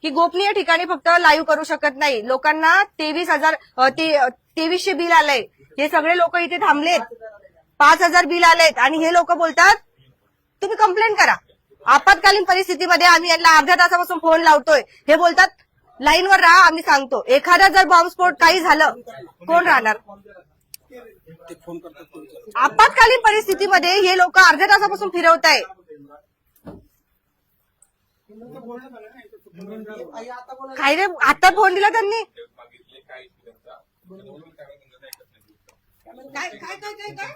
की गोपनीय ठिकाणी फक्त लाईव्ह करू शकत नाही. लोकांना 2300 बिल आलंय. हे सगळे लोक इथे थांबलेत. 5,000 बिल आलेत, आणि हे लोक बोलतात तुम्ही कंप्लेंट करा. आपत्कालीन परिस्थितीमध्ये आम्ही यांना अर्ध्या तासापासून फोन लावतोय. हे बोलतात लाईनवर राहा, आम्ही सांगतो. एखादा जर बॉम्बस्फोट काही झालं, कोण राहणार? आपत्कालीन परिस्थितीमध्ये हे लोक अर्ध्या तासापासून फिरवत आहे. काय रे, आता फोन दिला त्यांनी? काय काय काय काय काय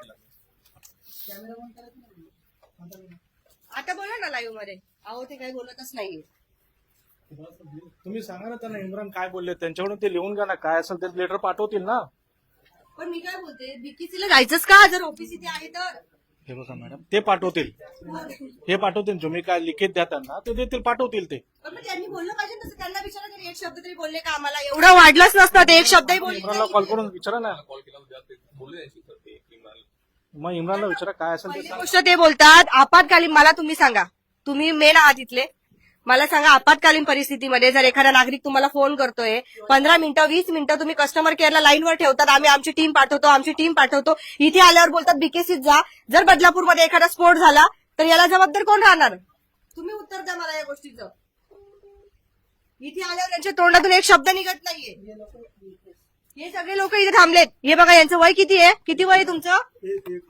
आता बोला ना लाईव्ह मध्ये. अहो, ते काही बोलतच नाहीये. तुम्ही सांगा ना त्यांना इम्रान काय बोलले, त्यांच्याकडून ते लिहून घ्या ना. काय असेल ते लेटर पाठवतील ना. पण मी काय बोलते, बीकेसीला जायचंच का जर ऑफिस इथे आहे तर? हे बघा मॅडम, ते पाठवतील. हे पाठवतील. तुम्ही काय लिखित द्या त्यांना, ते देतील, पाठवतील ते. पण मग त्यांनी बोललं पाहिजे तसं. त्यांना विचारा तरी एक शब्द तरी बोलले का आम्हाला? एवढं वाढलंच नसतं ते, एक शब्दही बोलले इम्रानला कॉल करून विचारा ना. मग इम्रानला विचारा काय असेल ते पहिली सांगा. गोष्ट ते बोलतात आपत्कालीन. मला तुम्ही सांगा, तुम्ही मेन आहात इथले, मला सांगा आपत्कालीन परिस्थितीमध्ये जर एखादा नागरिक तुम्हाला फोन करतोय, 15 मिनिटं 20 मिनिटं तुम्ही कस्टमर केअरला लाईनवर ठेवतात, आम्ही आमची टीम पाठवतो. इथे आल्यावर बोलतात बीकेसीत जा. जर बदलापूरमध्ये एखादा स्फोट झाला तर याला जबाबदार कोण राहणार? तुम्ही उत्तर द्या मला या गोष्टीचं. इथे आल्यावर यांच्या तोंडातून एक शब्द निघत नाहीये. हे सगळे लोक इथे थांबलेत. हे बघा, यांचं वय किती आहे? किती वय आहे तुमचं?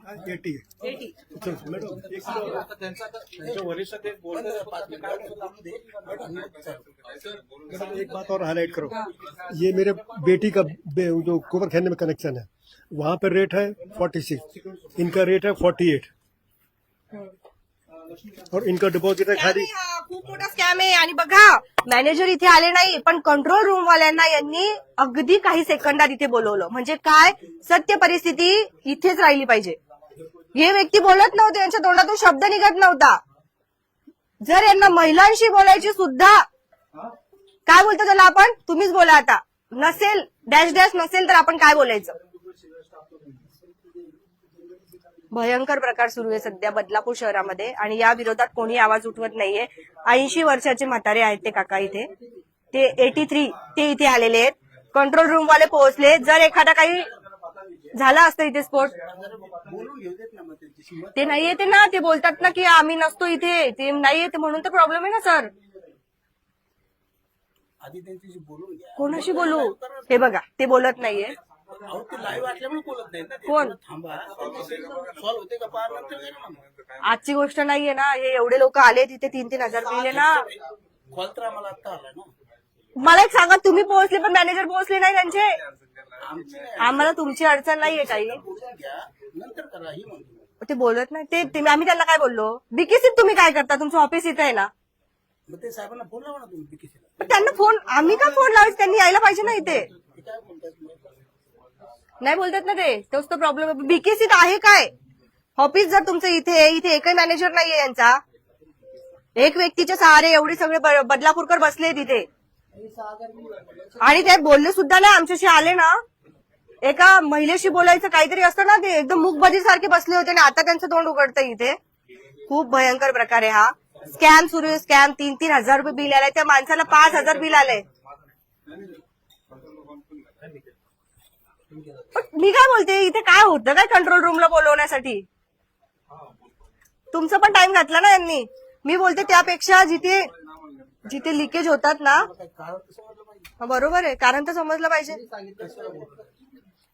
80. 80. त्यांच्या वरिष्ठ ते एक बात और हाईलाइट करो, ये मेरे बेटी का जो गोबर खाने में कनेक्शन है, वहाँ पर रेट है 46, इनका रेट है 48 और इनका डिपॉजिट है खाली. हा खूप मोठा स्कॅम आहे. आणि बघा, मॅनेजर इथे आले नाही, पण कंट्रोल रूम वाल्यांना यांनी अगदी काही सेकंदात इथे बोलवलं. म्हणजे काय, सत्य परिस्थिती इथेच राहिली पाहिजे. हे व्यक्ती बोलत नव्हते, यांच्या तोंडातून शब्द निघत नव्हता. जर यांना महिलांशी बोलायची सुद्धा, काय बोलतो त्याला आपण, तुम्हीच बोला आता, नसेल डॅश डॅश नसेल तर आपण काय बोलायचं. भयंकर प्रकार सुरू आहे सध्या बदलापूर शहरामध्ये आणि या विरोधात कोणी आवाज उठवत नाहीये. 80 वर्षाचे म्हातारे आहेत ते काका इथे, ते 83 ते इथे आलेले आहेत. कंट्रोल रूम वाले पोहोचले. जर एखादा काही झाला असतं इथे स्फोट, ते नाही येते ना, ते बोलतात ना की आम्ही नसतो इथे, ते नाही येते म्हणून तर प्रॉब्लेम आहे ना सर. आधी त्यांच्याशी बोलून घ्या. कोणाशी बोलू? हे बघा, ते बोलत नाहीये. अहो ते लाईव्ह असल्यामुळे बोलत नाही ना ते. कोण? थांबा, सॉल्व्ह होते का पाहा, नंतर करा ना. आजची गोष्ट नाहीये ना. हे एवढे लोक आले तिथे 3-3 हजार दिले ना. कॉल तर आम्हाला आता आला ना. मला एक सांगा, तुम्ही पोहोचले पण मॅनेजर पोहोचले नाही त्यांचे. आमची नाही, आम्हाला तुमची अडचण नाहीये काही. बोलून घ्या, नंतर करा ही म्हणतो. ते बोलत नाही. ते आम्ही त्यांना काय बोललो, बीकेसीत तुम्ही काय करता, तुमचं ऑफिस इथे आहे ना. मग ते साहेबांना फोन लावा ना तुम्ही बीकेसीला. पण त्यांना फोन, आम्ही का फोन लावायचं, त्यांनी यायला पाहिजे ना इथे. ते काय म्हणतात नाही बोलतात ना ते, तोच तो प्रॉब्लेम आहे. बीकेसीत आहे काय ऑफिस, जर तुमचं इथे एकही मॅनेजर नाहीये यांचा. एक व्यक्तीच्या सहारे एवढे सगळे बदलापूरकर बसले तिथे आणि ते बोलले सुद्धा नाही. आमच्याशी आले ना, एका महिलेशी बोलायचं काहीतरी असतं ना, ते एकदम मूकबधीर सारखे बसले होते आणि आता त्यांचं तोंड उघडतं इथे. खूप भयंकर प्रकार आहे हा. स्कॅम सुरू आहे, स्कॅम. 3-3 हजार रुपये बिल आलंय त्या माणसाला, 5,000 बिल आलंय. मी काय बोलते, इथे काय होतं काय कंट्रोल रूमला बोलवण्यासाठी? तुमचा पण टाइम घातला ना यांनी. मी बोलते त्यापेक्षा जिथे लिकेज होतात ना, बरोबर आहे, कारण तर समजलं पाहिजे.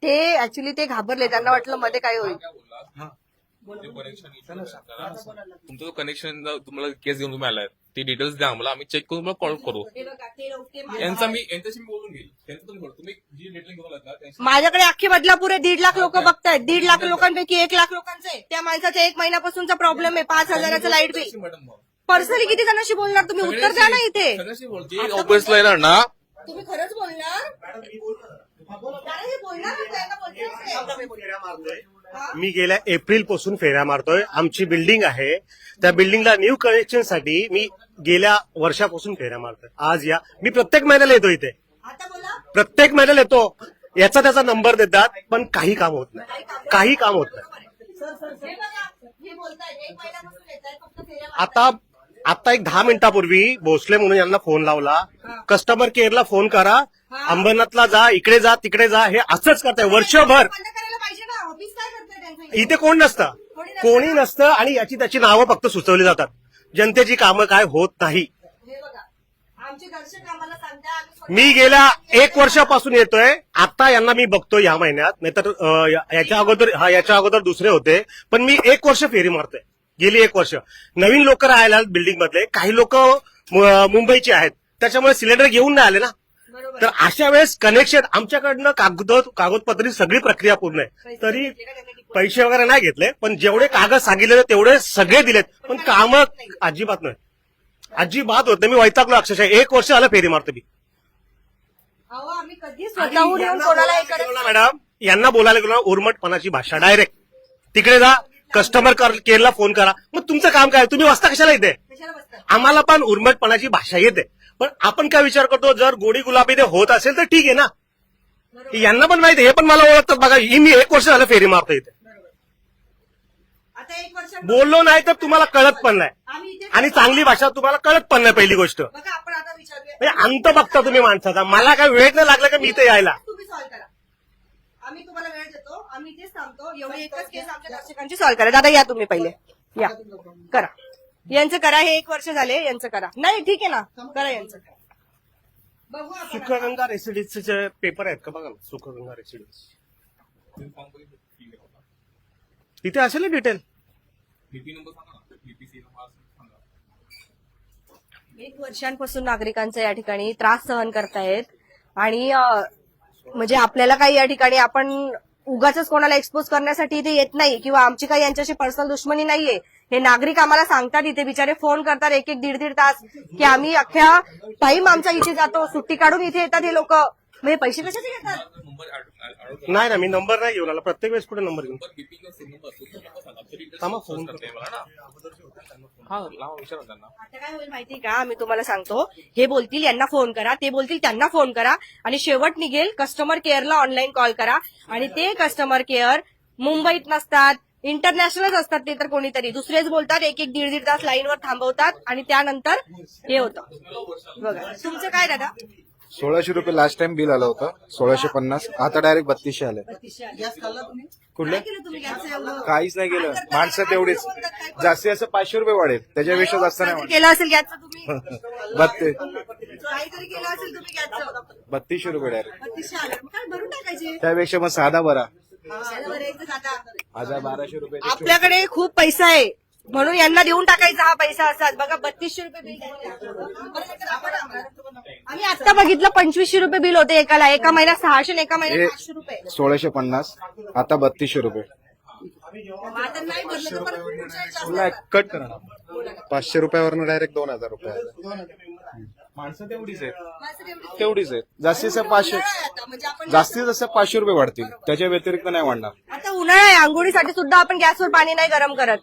ते ऍक्च्युली ते घाबरले, त्यांना वाटलं मध्ये काय होईल. तुमचं जो कनेक्शन तुम्हाला केस घेऊन तुम्ही आलाय, ती डिटेल्स द्या आम्हाला, आम्ही चेक करून कॉल करू. यांच्याशी बोलून घेईल. तुम्ही जी डिटेल घेऊन आलात ना, माझ्याकडे अख्खी बदलापूर आहे. 1.5 लाख लोक बघतायत. 1.5 लाख लोकांपैकी 1 लाख लोकांचे त्या माणसाचा 1 महिन्यापासूनचा प्रॉब्लेम आहे. 5,000चं लाईट बिल. पर्सनली किती जणांशी बोलणार तुम्ही? उत्तर द्या ना इथे. सगळ्याशी बोलते. ऑफिसला येणार ना, तुम्ही खरंच बोलणार? हे बोलणार ना, त्यांना बोलतेच नाही. मी गेल्या एप्रिल पासून फेऱ्या मारतोय. आमची बिल्डिंग आहे, त्या बिल्डिंगला न्यू कनेक्शन साठी मी गेल्या वर्षापासून फेऱ्या मारतोय. आज या, मी प्रत्येक महिन्याला येतो इथे, आता बोला. प्रत्येक महिन्याला येतो. याचा त्याचा नंबर देतात, पण काही काम होत नाही, काही काम होत नाही. हे बघा, हे बोलतायत 1 महिन्यापासून येतायत, फक्त फेऱ्या आता एक 10 मिनिटापूर्वी भोसले म्हणून यांना फोन लावला, कस्टमर केअरला फोन करा, अंबरनाथला जा, इकडे जा, तिकडे जा. हे असंच करताय वर्षभर. बंद करायला पाहिजे ना. ऑफिस काय करतंय त्यांचं? इथे कोण नसतं, कोणी नसतं आणि याची त्याची नावं फक्त सुचवली जातात. जनतेची कामं काय होत नाही. हे बघा, आमचे दर्शक आम्हाला सांगता, आम्ही स्वतः- मी गेल्या 1 वर्षापासून येतोय. आता यांना मी बघतोय या महिन्यात, नाहीतर याच्या अगोदर दुसरे होते. पण मी 1 वर्ष फेरी मारतोय, गेली 1 वर्ष. नवीन लोक राहायला बिल्डिंग मधले, काही लोक मुंबईचे आहेत, त्याच्यामुळे सिलेंडर घेऊन नाही आले ना. तर अशा वेळेस कनेक्शन आमच्याकडनं कागदपत्री सगळी प्रक्रिया पूर्ण आहे, तरी पैसे वगैरे नाही घेतले. पण जेवढे कागद सांगितले तेवढे सगळे दिलेत, पण कामं अजिबात नाही, अजिबात होत नाही. मी वैतागलो अक्षरशः. 1 वर्ष झालं फेरी मारतो मी. अहो, आम्ही कधी स्वतःहून येऊन कोणाला हे करत नाही. मॅडम, यांना बोलायला गेलो ना, उर्मटपणाची भाषा डायरेक्ट. तिकडे जा, कस्टमर केअरला फोन करा. मग तुमचं काम काय? तुम्ही वाजता कशाला येते? कशाला बसताय? आम्हाला पण उर्मटपणाची भाषा येते, पण आपण काय विचार करतो, जर गोडी गुलाबी ते होत असेल तर ठीक आहे ना. यांना पण माहिती, हे पण मला ओळखतात. बघा, ही मी 1 वर्ष झालं फेरी मारतो इथे. आता 1 वर्ष बोललो नाही तर तुम्हाला कळत पण नाही, आम्ही इथे आणि चांगली भाषा तुम्हाला कळत पण नाही. पहिली गोष्ट बघा, आपण आता विचारूया. म्हणजे अंत बघता तुम्ही माणसाचा. मला काय वेळ नाही लागला का मी इथे यायला. तुम्ही सॉल्व्ह करा. आम्ही तुम्हाला वेळ देतो, आम्ही इथेच थांबतो. एवढी एकच केस आमच्या दर्शकांची सॉल्व्ह करा. दादा या तुम्ही पहिले, या करा. यांचं करा. हे 1 वर्ष झाले, यांचं करा. नाही ठीक आहे ना, करा यांचं. बघू आपण. सुखगंगा रेसिडेन्सीचे पेपर आहेत का बघा ना, सुखगंगा रेसिडेन्सी तिथे असेल ना डिटेल. बीपी नंबर सांगा ना, बीपीसी नंबर सांगा. 1 वर्षांपासून नागरिकांचा या ठिकाणी त्रास सहन करतायत आणि म्हणजे आपल्याला काही या ठिकाणी आपण उगाच कोणाला एक्सपोज करण्यासाठी इथे येत नाही किंवा आमची काही यांच्याशी पर्सनल दुश्मनी नाहीये. हे नागरिक आम्हाला सांगतात, इथे बिचारे फोन करतात 1-1, 1.5 तास की आम्ही अख्ख्या टाइम आमचा इथे जातो, सुट्टी काढून इथे येतात हे लोक. म्हणजे पैसे कशाचे घेतात? नंबर नाही ना, मी नंबर नाही घेऊन आला, प्रत्येक वेळेस कुठे नंबर घेऊन. बीपी किंवा सिम नंबर असेल तर नंबर सांगा. तरी थांबा, फोन फोन करते मला ना. हा लावा, विचारा त्यांना. आता काय होईल माहिती का, आम्ही तुम्हाला सांगतो, हे बोलतील यांना फोन करा, ते बोलतील त्यांना फोन करा आणि शेवट निघेल कस्टमर केअरला ऑनलाईन कॉल करा आणि ते कस्टमर केअर मुंबईत नसतात, इंटरनॅशनलच असतात ते तर कोणीतरी दुसरेच बोलतात, 1-1, 1.5 तास लाईनवर थांबवतात आणि त्यानंतर हे होतं. बघा तुमचं काय दादा? 1600 रुपये लास्ट टाइम बिल आलं होतं, 1650. आता डायरेक्ट 3200 आले. कुठले? काय केलं तुम्ही गॅसचं एवढं? काहीच नाही केलं, माणसं तेवढीच. जास्तीत जास्त 500 रुपये वाढेल, त्याच्यापेक्षा जास्त नाही केलं असेल गॅसचं तुम्ही? वाढेल. काहीतरी केलं असेल तुम्ही गॅसचं. 3200 रुपये डायरेक्ट. 3200 आलं. मग काय भरून टाकायचे? त्यापेक्षा मग साधा बरा. साधं बरं, एकच आता. 1200 रुपये. आपल्याकडे खूप पैसा आहे म्हणून यांना देऊन टाकायचा हा पैसा असाच. बघा 3200 रुपये बिल आम्ही आता बघितलं, 2500 रुपये बिल होते एकाला. एका महिन्यात 600 आणि एका महिन्यात 500 रुपये. 1650, आता 3200 रुपये. मग आता नाही भरलं तर परत पुढच्या वेळेस जास्त नाही, कट करा. 500 रुपयावरून डायरेक्ट 2000 रुपये आले. माणसं तेवढीच आहेत. माणसं तेवढी- तेवढीच आहे. जास्तीत जास्त 500, आता म्हणजे आपण जास्तीत जास्त 500 रुपये वाढतील, त्याच्या व्यतिरिक्त नाही वाढणार. आता उन्हाळा आहे, आंघोळीसाठी सुद्धा आपण गॅसवर पाणी नाही गरम करत.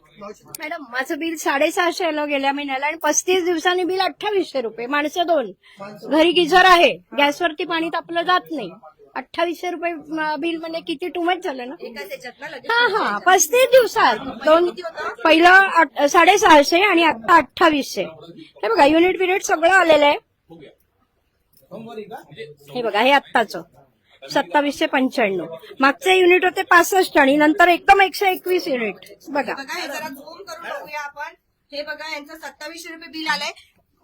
मॅडम माझं बिल 650 आलं गेल्या महिन्याला आणि 35 दिवसांनी बिल 2800 रुपये. माणसं 2, घरी गिझर आहे, गॅसवरती पाणी तापलं जात नाही. 2800 रुपये बिल म्हणजे किती टू मच झालं ना. एकाच याच्यात ना लगेच. हा 35 दिवसात 2, पहिलं 650 आणि आता 2800. हे बघा युनिट बिनिट सगळं आलेलं आहे. हे बघा हे आत्ताचं 2795. मागचे युनिट होते 65 आणि नंतर एकदम 121 युनिट. बघा बघा हे जरा झूम करून बघूया आपण. हे बघा यांचं 2700 रुपये बिल आलंय.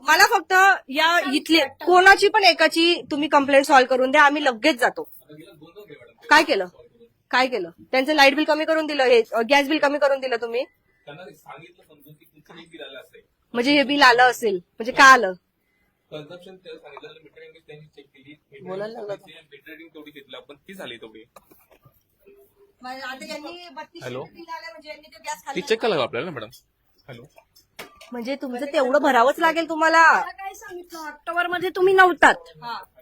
मला फक्त या इथले कोणाची पण एकाची तुम्ही कंप्लेंट सॉल्व्ह करून द्या, आम्ही लगेच जातो. काय केलं? काय केलं? त्यांचं लाईट बिल कमी करून दिलं, हे गॅस बिल कमी करून दिलं तुम्ही. त्यांना सांगितलं समजून की तुमचं एक बिल आलं असेल, म्हणजे हे बिल आलं असेल, म्हणजे का आलं? कन्झम्पशन सांगितलं, मीटर रिडिंग त्यांनी चेक केली, मीटर रिडिंग तेवढी घेतली आपण, ती झाली तेवढी. आता यांनी 3200 हॅलो? बिल आलं म्हणजे यांनी ते गॅस ती खाल्लं. चेक करायला आपल्याला ना मॅडम. हॅलो, म्हणजे तुमचं तेवढं भरावंच लागेल तुम्हाला. काय सांगितलं, ऑक्टोबर मध्ये तुम्ही नव्हतात.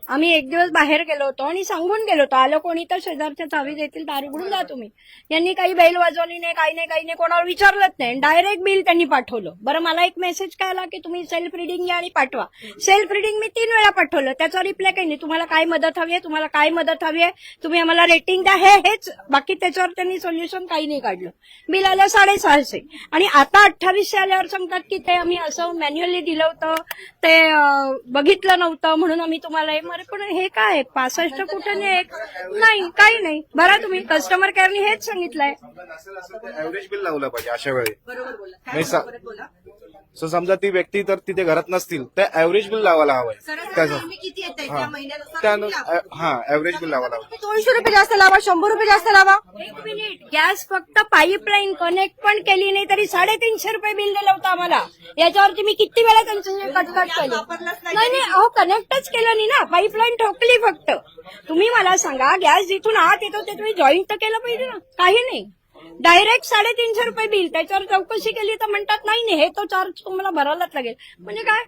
आम्ही एक दिवस बाहेर गेलो होतो आणि सांगून गेलो होतो, आलं कोणी तर शेजारच्या चावी देतील, दार उघडून जा तुम्ही. यांनी काही बेल वाजवली नाही, काही नाही, कोणाला विचारलंच नाही, डायरेक्ट बिल त्यांनी पाठवलं. बरं मला एक मेसेज काय आला की तुम्ही सेल्फ रिडिंग घ्या आणि पाठवा. सेल्फ रिडिंग मी 3 वेळा पाठवलं, त्याचा रिप्लाय काही नाही. तुम्हाला काय मदत हवी आहे, तुम्हाला काय मदत हवी आहे, तुम्ही आम्हाला रेटिंग द्या, हेच. बाकी त्याच्यावर त्यांनी सोल्युशन काही नाही काढलं. बिल आलं 650 आणि आता 2800 आल्यावर सांगतात की ते आम्ही असं मॅन्युअली दिलं होतं, ते बघितलं नव्हतं म्हणून आम्ही तुम्हाला. अरे पण हे काय 65 कुठे नाही, काही नाही. बरं तुम्ही कस्टमर केअरनी हेच सांगितलंय. ऍव्हरेज बिल लावलं पाहिजे अशा वेळी. बरोबर बोला. नाही समजा ती व्यक्ती तर तिथे घरात नसतील, तर ऍव्हरेज बिल लावायला हवंय. सरासरी किती येत आहे त्या महिन्यात? हा ऍव्हरेज बिल लावायला हवं. 200 रुपये जास्त लावा, 100 रुपये जास्त लावा. एक मिनिट, गॅस फक्त पाईपलाईन कनेक्ट पण केली नाही तरी 350 रुपये बिल दिलं होतं आम्हाला. याच्यावरती मी किती वेळा त्यांचं कटकट केली. नाही अहो कनेक्टच केलं नाही ना, पाईपलाईन ठोकली फक्त. तुम्ही मला सांगा, गॅस जिथून आत येतो ते तुम्ही जॉईंट तर केलं पाहिजे ना. काही नाही, डायरेक्ट 350 रुपये बिल. त्याच्यावर चौकशी केली तर म्हणतात नाही हे तो चार्ज तुम्हाला भरायलाच लागेल. म्हणजे काय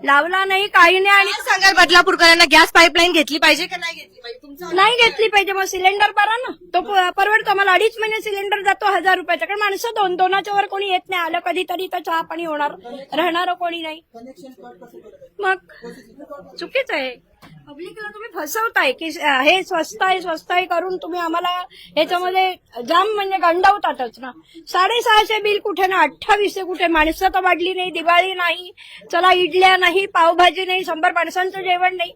लावला नाही, काही नाही. आणि सांगाल बदलापूरकरांना गॅस पाईपलाईन घेतली पाहिजे का नाही घेतली पाहिजे? तुमचं नाही घेतली पाहिजे. मग सिलेंडर भरा ना, तो परवडतो आम्हाला. 2.5 महिने सिलेंडर जातो 1000 रुपयाचा. कारण माणसं 2-2च्या वर कोणी येत नाही. आलं कधीतरी तर चहा पाणी होणार, राहणार कोणी नाही. मग चुकीचं आहे. पब्लिकला तुम्ही फसवताय की हे स्वस्त आहे करून तुम्ही आम्हाला ह्याच्यामध्ये जाम म्हणजे गंडावतातच ना. 650 बिल कुठे ना 2800 कुठे. माणसं तर वाढली नाही, दिवाळी नाही, चला इडल्या नाही, पावभाजी नाही, 100 माणसांचं जेवण नाही.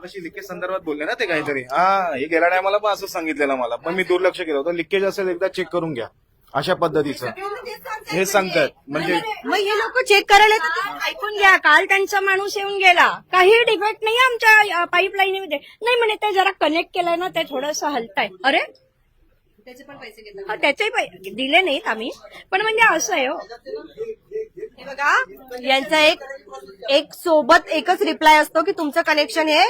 कशी लिकेज संदर्भात बोलले ना ते काहीतरी. हा हे गेल्या टायमाला पण असं सांगितलेलं मला, पण मी दुर्लक्ष केलं होतं. लिकेज असेल एकदा चेक करून घ्या. अशा पद्धतीचं हे सांगतात. म्हणजे मग हे लोक चेक करायला येतात. ऐकून घ्या, काल त्यांचा माणूस येऊन गेला, काही डिफेक्ट नाही आमच्या पाईपलाईनमध्ये. नाही म्हणे ते जरा कनेक्ट केलंय ना, ते थोडंसं हलतंय. अरे त्याचे पण पैसे घेतात. हा, त्याचे दिले नाहीत आम्ही, पण म्हणजे असं आहे हो. हे बघा, यांचा एक सोबत एकच रिप्लाय असतो की तुमचं कनेक्शन हे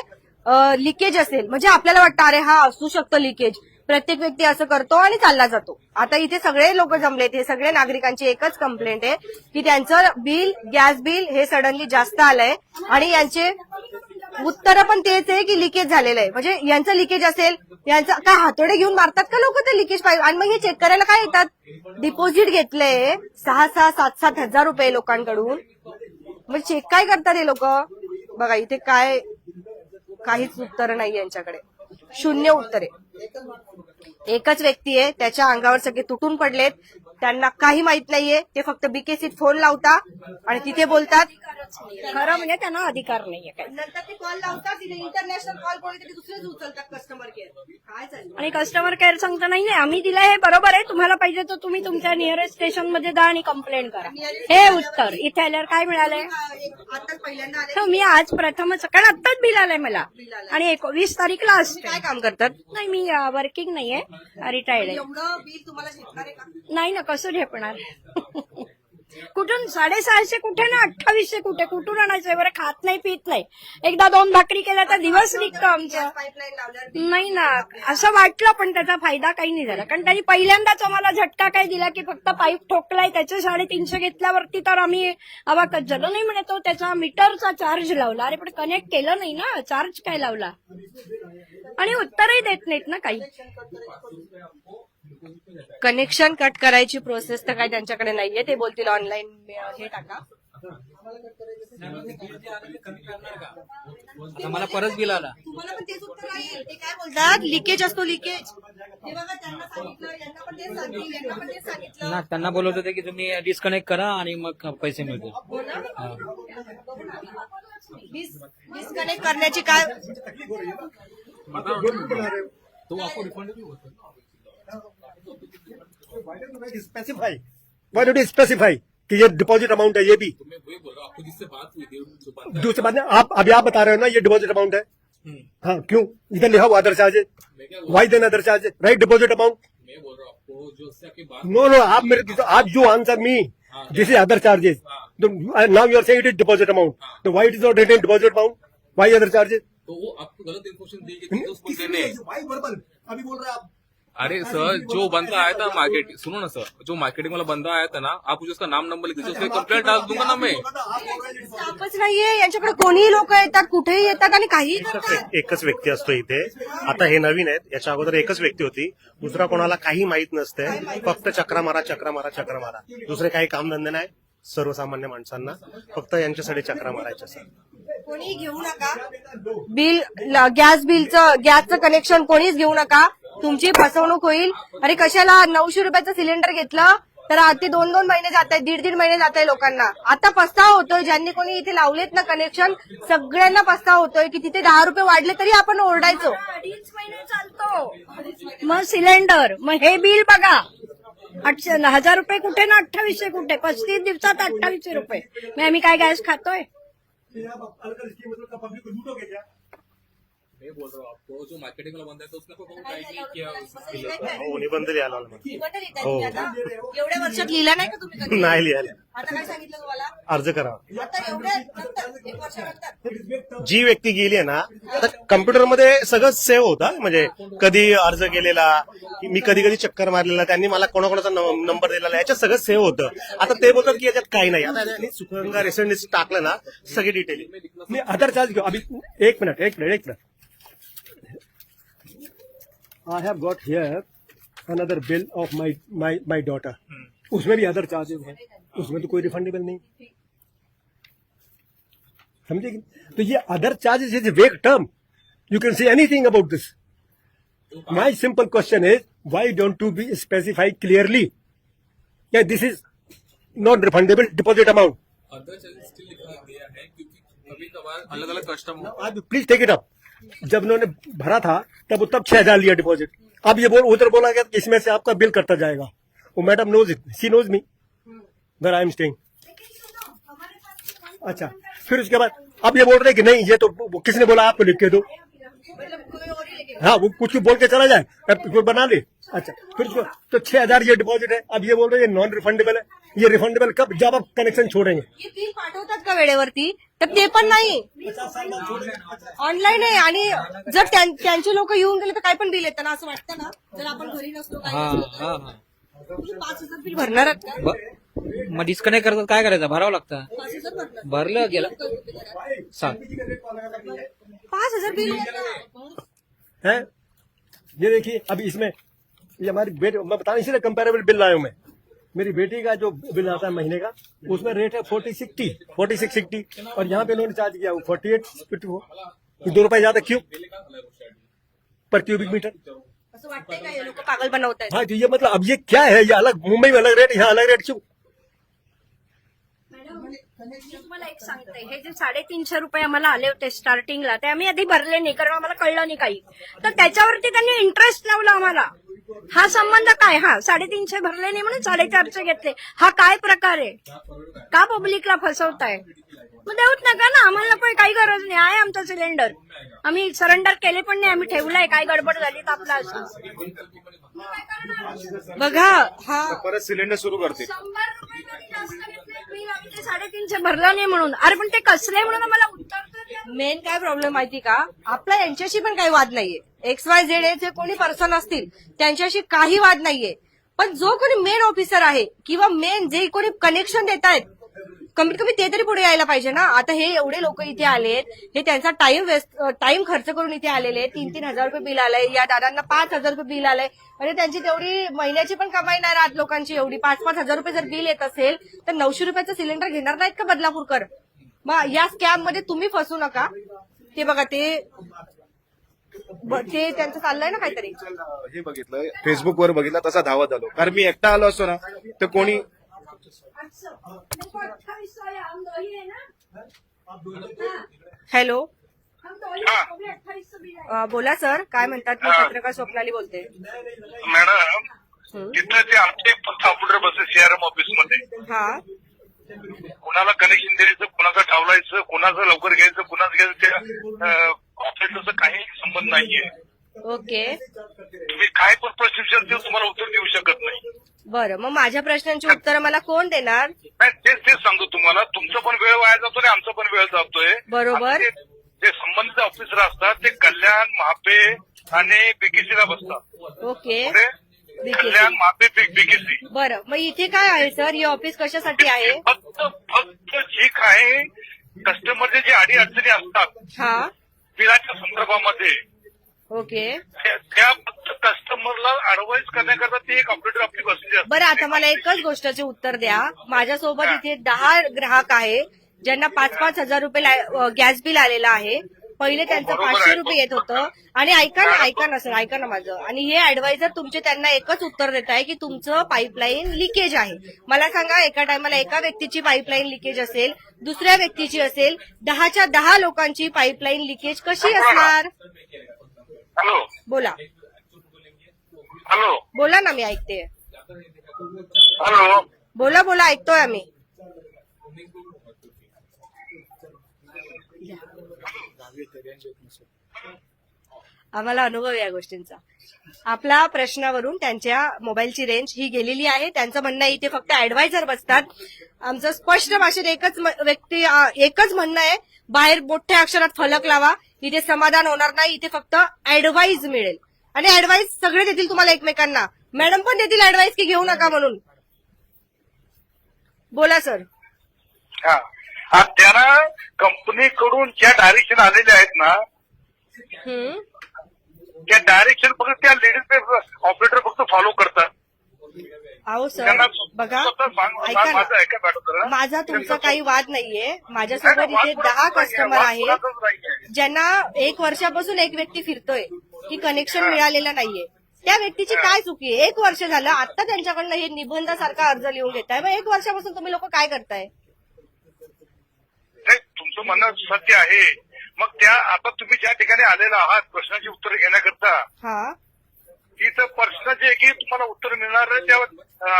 लिकेज असेल. म्हणजे आपल्याला वाटतं अरे हा असू शकतं लिकेज. प्रत्येक व्यक्ती असं करतो आणि चालला जातो. आता इथे सगळे लोक जमलेत, हे सगळे नागरिकांची एकच कंप्लेंट आहे की त्यांचं बिल, गॅस बिल हे सडनली जास्त आलंय आणि यांचे उत्तर पण तेच आहे की लिकेज झालेलं आहे. म्हणजे यांचं लिकेज असेल, यांचं काय हातोडे घेऊन मारतात का लोक ते लिकेज पाईप, आणि मग हे चेक करायला काय येतात. डिपॉझिट घेतलंय 6,000, 7,000, 7,000 रुपये लोकांकडून. मग चेक काय करतात हे लोक. बघा इथे काय, काहीच उत्तर नाही यांच्याकडे, शून्य उत्तरे. एकच व्यक्ती आहे, त्याच्या अंगावर सगळे तुटून पडलेत, त्यांना काही माहित नाहीये. ते फक्त बीकेसीत फोन लावता आणि तिथे बोलतात. खरं म्हणजे त्यांना अधिकार नाहीये काय. नंतर ते कॉल लावतात, तिथे इंटरनॅशनल कॉल कोणीतरी दुसरेच उचलतात कस्टमर केअर. काय चाललं. आणि कस्टमर केअर सांगता नाही आम्ही दिलं हे बरोबर आहे, तुम्हाला पाहिजे तर तुम्ही तुमच्या नियरेस्ट स्टेशन मध्ये जा आणि कंप्लेंट करा. हे उत्तर इथे आल्यावर काय मिळालंय. आताच पहिल्यांदा आले. हो, मी आज प्रथमच, कारण आत्ताच बिल आलंय मला आणि 20 तारीखला असते. काय काम करतात. नाही, मी वर्किंग नाहीये, रिटायर्ड आहे. एवढं बिल तुम्हाला झेपणार आहे का. नाही ना, कसं झेपणार. कुठून 650 कुठे ना 2800 कुठे, कुठून आणायचं. बरं खात नाही पित नाही, एकदा 2 भाकरी केल्या तर दिवस निघतो आमचा. पाईपलाईन लावल्यावर नाही ना, असं वाटलं पण त्याचा फायदा काही नाही झाला. कारण त्यांनी पहिल्यांदाच आम्हाला झटका काय दिला की फक्त पाईप ठोकलाय, त्याचे 350 घेतल्यावरती तर आम्ही अवाकच झालो. नाही म्हणे तो त्याचा मीटरचा चार्ज लावला. अरे पण कनेक्ट केलं नाही ना, चार्ज काय लावला. आणि उत्तरही देत नाहीत ना काही. कनेक्शन कट करायची प्रोसेस तर काय त्यांच्याकडे नाहीये. ते बोलतील ऑनलाईन हे टाका. आता मला परत बिल आला. तुम्हाला पण तेच उत्तर राहील. ते काय बोलतात, लिकेज असतो लिकेज. हे बघा, त्यांना सांगितलं, यांना पण तेच सांगितलं, यांना पण तेच सांगितलं. ना त्यांना बोलत होते की तुम्ही डिस्कनेक्ट करा आणि मग पैसे मिळतील. डिस्कनेक्ट करण्याची काय. स्पेसिफाई, व्हाई डोंट यू स्पेसिफाई कि ये डिपॉजिट अमाउंट है. ये भी दूसरी बात, आप अभी आप बता रहे हो ना ये डिपॉजिट अमाउंट है. हाँ, क्यों इधर लिखा हुआ other charges, why then other charges, right deposit amount. No no, आप मेरे, आप जो answer me, this is other charges. Now you are saying it is deposit amount, तो why it is not written deposit amount, why other charges. तो वो आपको गलत information दी गई थी उसको देने. अभी बोल रहे आप. अरे सर, जो बंदा आया था मार्केट, सुनो ना सर, जो मार्केटिंग वाला बंदा आया था ना, आप मुझे उसका नाम नंबर लिख दीजिए, उसमें कंप्लेंट डाल दूंगा ना मैं. स्टाफच नाहीये यांच्याकडे. कोणीही लोक येतात, कुठेही येतात आणि काहीही करतात. एकच व्यक्ती असतो इथे. आता हे नवीन आहेत, याच्या अगोदर एकच व्यक्ती होती. दुसरा कोणाला काही माहित नसते, फक्त चक्रा मारा चक्रा मारा चक्रा मारा. दुसरे काही कामधंदे नाही सर्वसामान्य माणसांना, फक्त यांच्यासाठी चक्रा मारायच्या सर. कोणी घेऊ नका बिल, गॅस बिलचं, गॅसचं कनेक्शन कोणीच घेऊ नका. तुमची फसवणूक होईल. अरे कशाला 900 रुपयाचं सिलेंडर घेतलं तर ते 2-2 महिने जात आहे, 1.5 महिने जात आहे लोकांना. आता पस्तावा होतोय, ज्यांनी कोणी इथे लावलेत ना कनेक्शन, सगळ्यांना पस्तावा होतोय की तिथे 10 रुपये वाढले तरी आपण ओरडायचो. 2.5 महिने चालतो मग सिलेंडर. मग हे बिल बघा, 1000 रुपये कुठे ना 2800 कुठे, 35 दिवसात 2800 रुपये. मग आम्ही काय गॅस खातोय. मैं बोल रहा हूँ आपको, जो मार्केटिंग वाला बंदा है तो उसने आपको काय किया. हो, निबंध लिहायला आला मला. एवढ्या वर्षात लिहिला नाही का तुम्ही कधी? नाही लिहायला. आता काय सांगितलं तुम्हाला. अर्ज करा. आता एवढ्या नंतर, 1 वर्षानंतर जी व्यक्ती गेली आहे ना, तर कम्प्युटरमध्ये सगळं सेव्ह होतं. म्हणजे कधी अर्ज केलेला, मी कधी कधी चक्कर मारलेला, त्यांनी मला कोणाकोणाचा नंबर दिलेला, याच्यात सगळं सेव्ह होतं. आता ते बोलतात की याच्यात काही नाही. आता त्यांनी सुखगंगा रेसिडेन्सी टाकलं ना, सगळी डिटेल. मी आधार चार्ज घेऊ. अभी एक minute. I have got here another bill of my daughter. उसमें भी अदर चार्जेस है, उसमें तो कोई रिफंडेबल नहीं. समझे? तो ये other charges is vague term. You can say anything about this. My simple question is why don't to be specify clearly या this is not refundable deposit amount. Other charges still लिखा गया है क्योंकि कभी कभार अलग अलग customer. Please take it up. जब उन्होंने भरा था तब 6000 लिया डिपॉजिट. अब ये उधर बोला गया कि इसमें से आपका बिल कटता जाएगा. वो madam knows it, she knows me where I am staying. अच्छा, फिर उसके बाद अब ये बोल रहे कि नहीं, ये तो किसने बोला आपको लिख के दो। हाँ, वो कुछ बोल के चला जाए, अब बना ले। अच्छा, फिर उसको तो 6,000 ये डिपॉजिट है, अब ये बोल रहे हैं नॉन रिफंडेबल है। ये रिफंडेबल कब, जब आप कनेक्शन छोड़ेंगे। हे बिल पाठवतात का वेळेवरती? तर ते पण नाही, ऑनलाईन आहे. आणि जर त्यांचे लोक येऊन गेले तर काय पण बिल येतं ना, असं वाटतं ना, जर आपण घरी नसतो काय हा नसतो तर. हा हा. तुम्ही 5,000 बिल भरणार आहात का? मग डिस्कनेक्ट करतात काय करायचं? भरावं लागतं. 5,000 भरणार. भरलं गेलं सांग. 5,000 बिल येतं. है ये देखिए, अभी इसमें ये हमारी बेटी, मैं बता रहा इसीलिए कंपेरेबल बिल लाया हूं मैं। मेरी बेटी का जो बिल आता है महीने का, उसमें रेट है 4660 और यहाँ पे इन्होंने चार्ज किया 4854। 2 रुपए ज्यादा क्यों पर क्यूबिक मीटर? असं वाटतंय का हे लोक पागल बनवत हाँ, तो ये मतलब अब ये क्या है, ये अलग मुंबई में अलग रेट, यहाँ अलग रेट क्यों? मी तुम्हाला एक सांगते, हे जे 350 रुपये आम्हाला आले होते स्टार्टिंगला, ते आम्ही आधी भरले नाही, कारण आम्हाला कळलं नाही काही. तर त्याच्यावरती त्यांनी इंटरेस्ट लावला आम्हाला. हा संबंध काय? हा 350 भरले नाही म्हणून 450 घेतले. हा काय प्रकार आहे? का पब्लिकला फसवताय? मग देऊच नका ना, आम्हाला पण काही गरज नाही आहे. आमचा सिलेंडर आम्ही सरेंडर केले पण नाही, आम्ही ठेवलाय. काय गडबड झाली तर आपला असं बघा. हा परत सिलेंडर सुरू करते. 100 रुपये कधी जास्त घेतले बिल, आम्ही ते 350 भरलं नाही म्हणून. अरे पण ते कसले म्हणून आम्हाला उत्तर तर द्या. मेन काय प्रॉब्लेम माहिती का, आपला यांच्याशी पण काही वाद नाहीये. XYZ जे कोणी पर्सन असतील त्यांच्याशी काही वाद नाहीये, पण जो कोणी मेन ऑफिसर आहे किंवा मेन जे कोणी कनेक्शन देत आहेत, कमीत कमी ते तरी पुढे यायला पाहिजे ना. आता हे एवढे लोक इथे आलेत, हे त्यांचा टाइम खर्च करून इथे आलेले. 3-3 हजार रुपये बिल आलंय, या दादांना 5,000 रुपये बिल आलंय. आणि त्यांची तेवढी महिन्याची पण कमाई नाही राहत लोकांची. एवढी 5-5 हजार रुपये जर बिल येत असेल तर 900 रुपयाचं सिलेंडर घेणार नाहीत का बदलापूरकर? मग या स्कॅम मध्ये तुम्ही फसू नका. ते बघा, ते त्यांचं चाललंय ना काहीतरी. हे बघितलं, फेसबुकवर बघितलं, तसा धावत आलो. कारण मी एकटा आलो असतो ना तर कोणी. 28 आहे, हम दोही आहे ना. हॅलो, हम दोही आहे, तो भी 28 बिल आहे. बोला सर, काय म्हणतात? मी पत्रकार स्वप्नाली बोलते. मॅडम, तिथं ते आमचे कॉम्प्युटर बसेस CRM ऑफिस मध्ये, हा, कुणाला कनेक्शन द्यायचं, कुणाचं ठेवलायचं, कुणाचं लवकर घ्यायचं, कुणाचं घ्यायचं, त्या ऑपरेटरचा काही संबंध नाहीये. ओके, तुम्ही काय पण प्रश्न विचारतील, तुम्हाला उत्तर देऊ शकत नाही. बरं. मग माझ्या प्रश्नांची उत्तरं मला कोण देणार? नाही, तेच सांगतो तुम्हाला. तुमचा पण वेळ वाया जातो आणि आमचा पण वेळ जातोय. बरोबर. जे संबंधित ऑफिसर असतात ते कल्याण, महापे आणि बीकेसीला बसतात. ओके, कल्याण, महापे, बीकेसी. बरं. मग इथे काय आहे सर? हे ऑफिस कशासाठी आहे? फक्त जे काय कस्टमरचे जे अडीअडचणी असतात हा, बिलाच्या संदर्भामध्ये, ओके. त्या कस्टमरला ऍडवाइस करण्याकरता ती एक ऑपरेटर आपली बसली असते. बरं, आता मला एकच गोष्टीचे उत्तर द्या. माझ्यासोबत इथे 10 ग्राहक आहे ज्यांना 5-5 हजार रुपये गॅस बिल आलेलं आहे. पहिले त्यांचं 500 रुपये येत होतं. आणि ऐका ना सर, ऐका ना माझं. आणि हे ऍडवायझर तुमचे त्यांना एकच उत्तर देत आहे की तुमचं पाईपलाईन लिकेज आहे. मला सांगा, एका टायमाला एका व्यक्तीची पाईपलाईन लिकेज असेल, दुसऱ्या व्यक्तीची असेल, 10च्या 10 लोकांची पाईपलाईन लिकेज कशी असणार? हॅलो, बोला, हॅलो, बोला ना, मी ऐकते. हॅलो, बोला, ऐकतोय आम्ही. आम्हाला अनुभव आहे या गोष्टींचा. आपला प्रश्नावरून त्यांच्या मोबाईलची रेंज ही गेलेली आहे. त्यांचं म्हणणं आहे इथे फक्त ऍडवायझर बसतात. आमचं स्पष्ट भाषेत एकच म्हणणं आहे, बाहेर मोठ्या अक्षरात फलक लावा. इथे समाधान होणार नाही, इथे फक्त ऍडवाइस मिळेल. आणि ऍडवाइस सगळे देतील तुम्हाला एकमेकांना. मॅडम पण देतील ऍडवाइस की घेऊ नका म्हणून. बोला सर. हा, त्यांना कंपनीकडून ज्या डायरेक्शन आलेल्या आहेत ना, त्या डायरेक्शन फक्त त्या लेडीज ऑपरेटर फक्त फॉलो करतात. अहो सर, बघा, ऐका ना, माझा तुमचा काही वाद नाहीये. माझ्यासोबत इथे 10 कस्टमर आहेत ज्यांना 1 वर्षापासून एक व्यक्ती फिरतोय की कनेक्शन मिळालेलं नाहीये. त्या व्यक्तीची काय चुकी आहे? 1 वर्ष झालं, आता त्यांच्याकडनं हे निबंधासारखा अर्ज लिहून घेताय. मग 1 वर्षापासून तुम्ही लोक काय करताय? तुमचं म्हणणं सत्य आहे. मग त्या आता तुम्ही ज्या ठिकाणी आलेला आहात प्रश्नाची उत्तरं घेण्याकरता, हा, तिथं प्रश्न जे की तुम्हाला उत्तर मिळणार नाही, त्या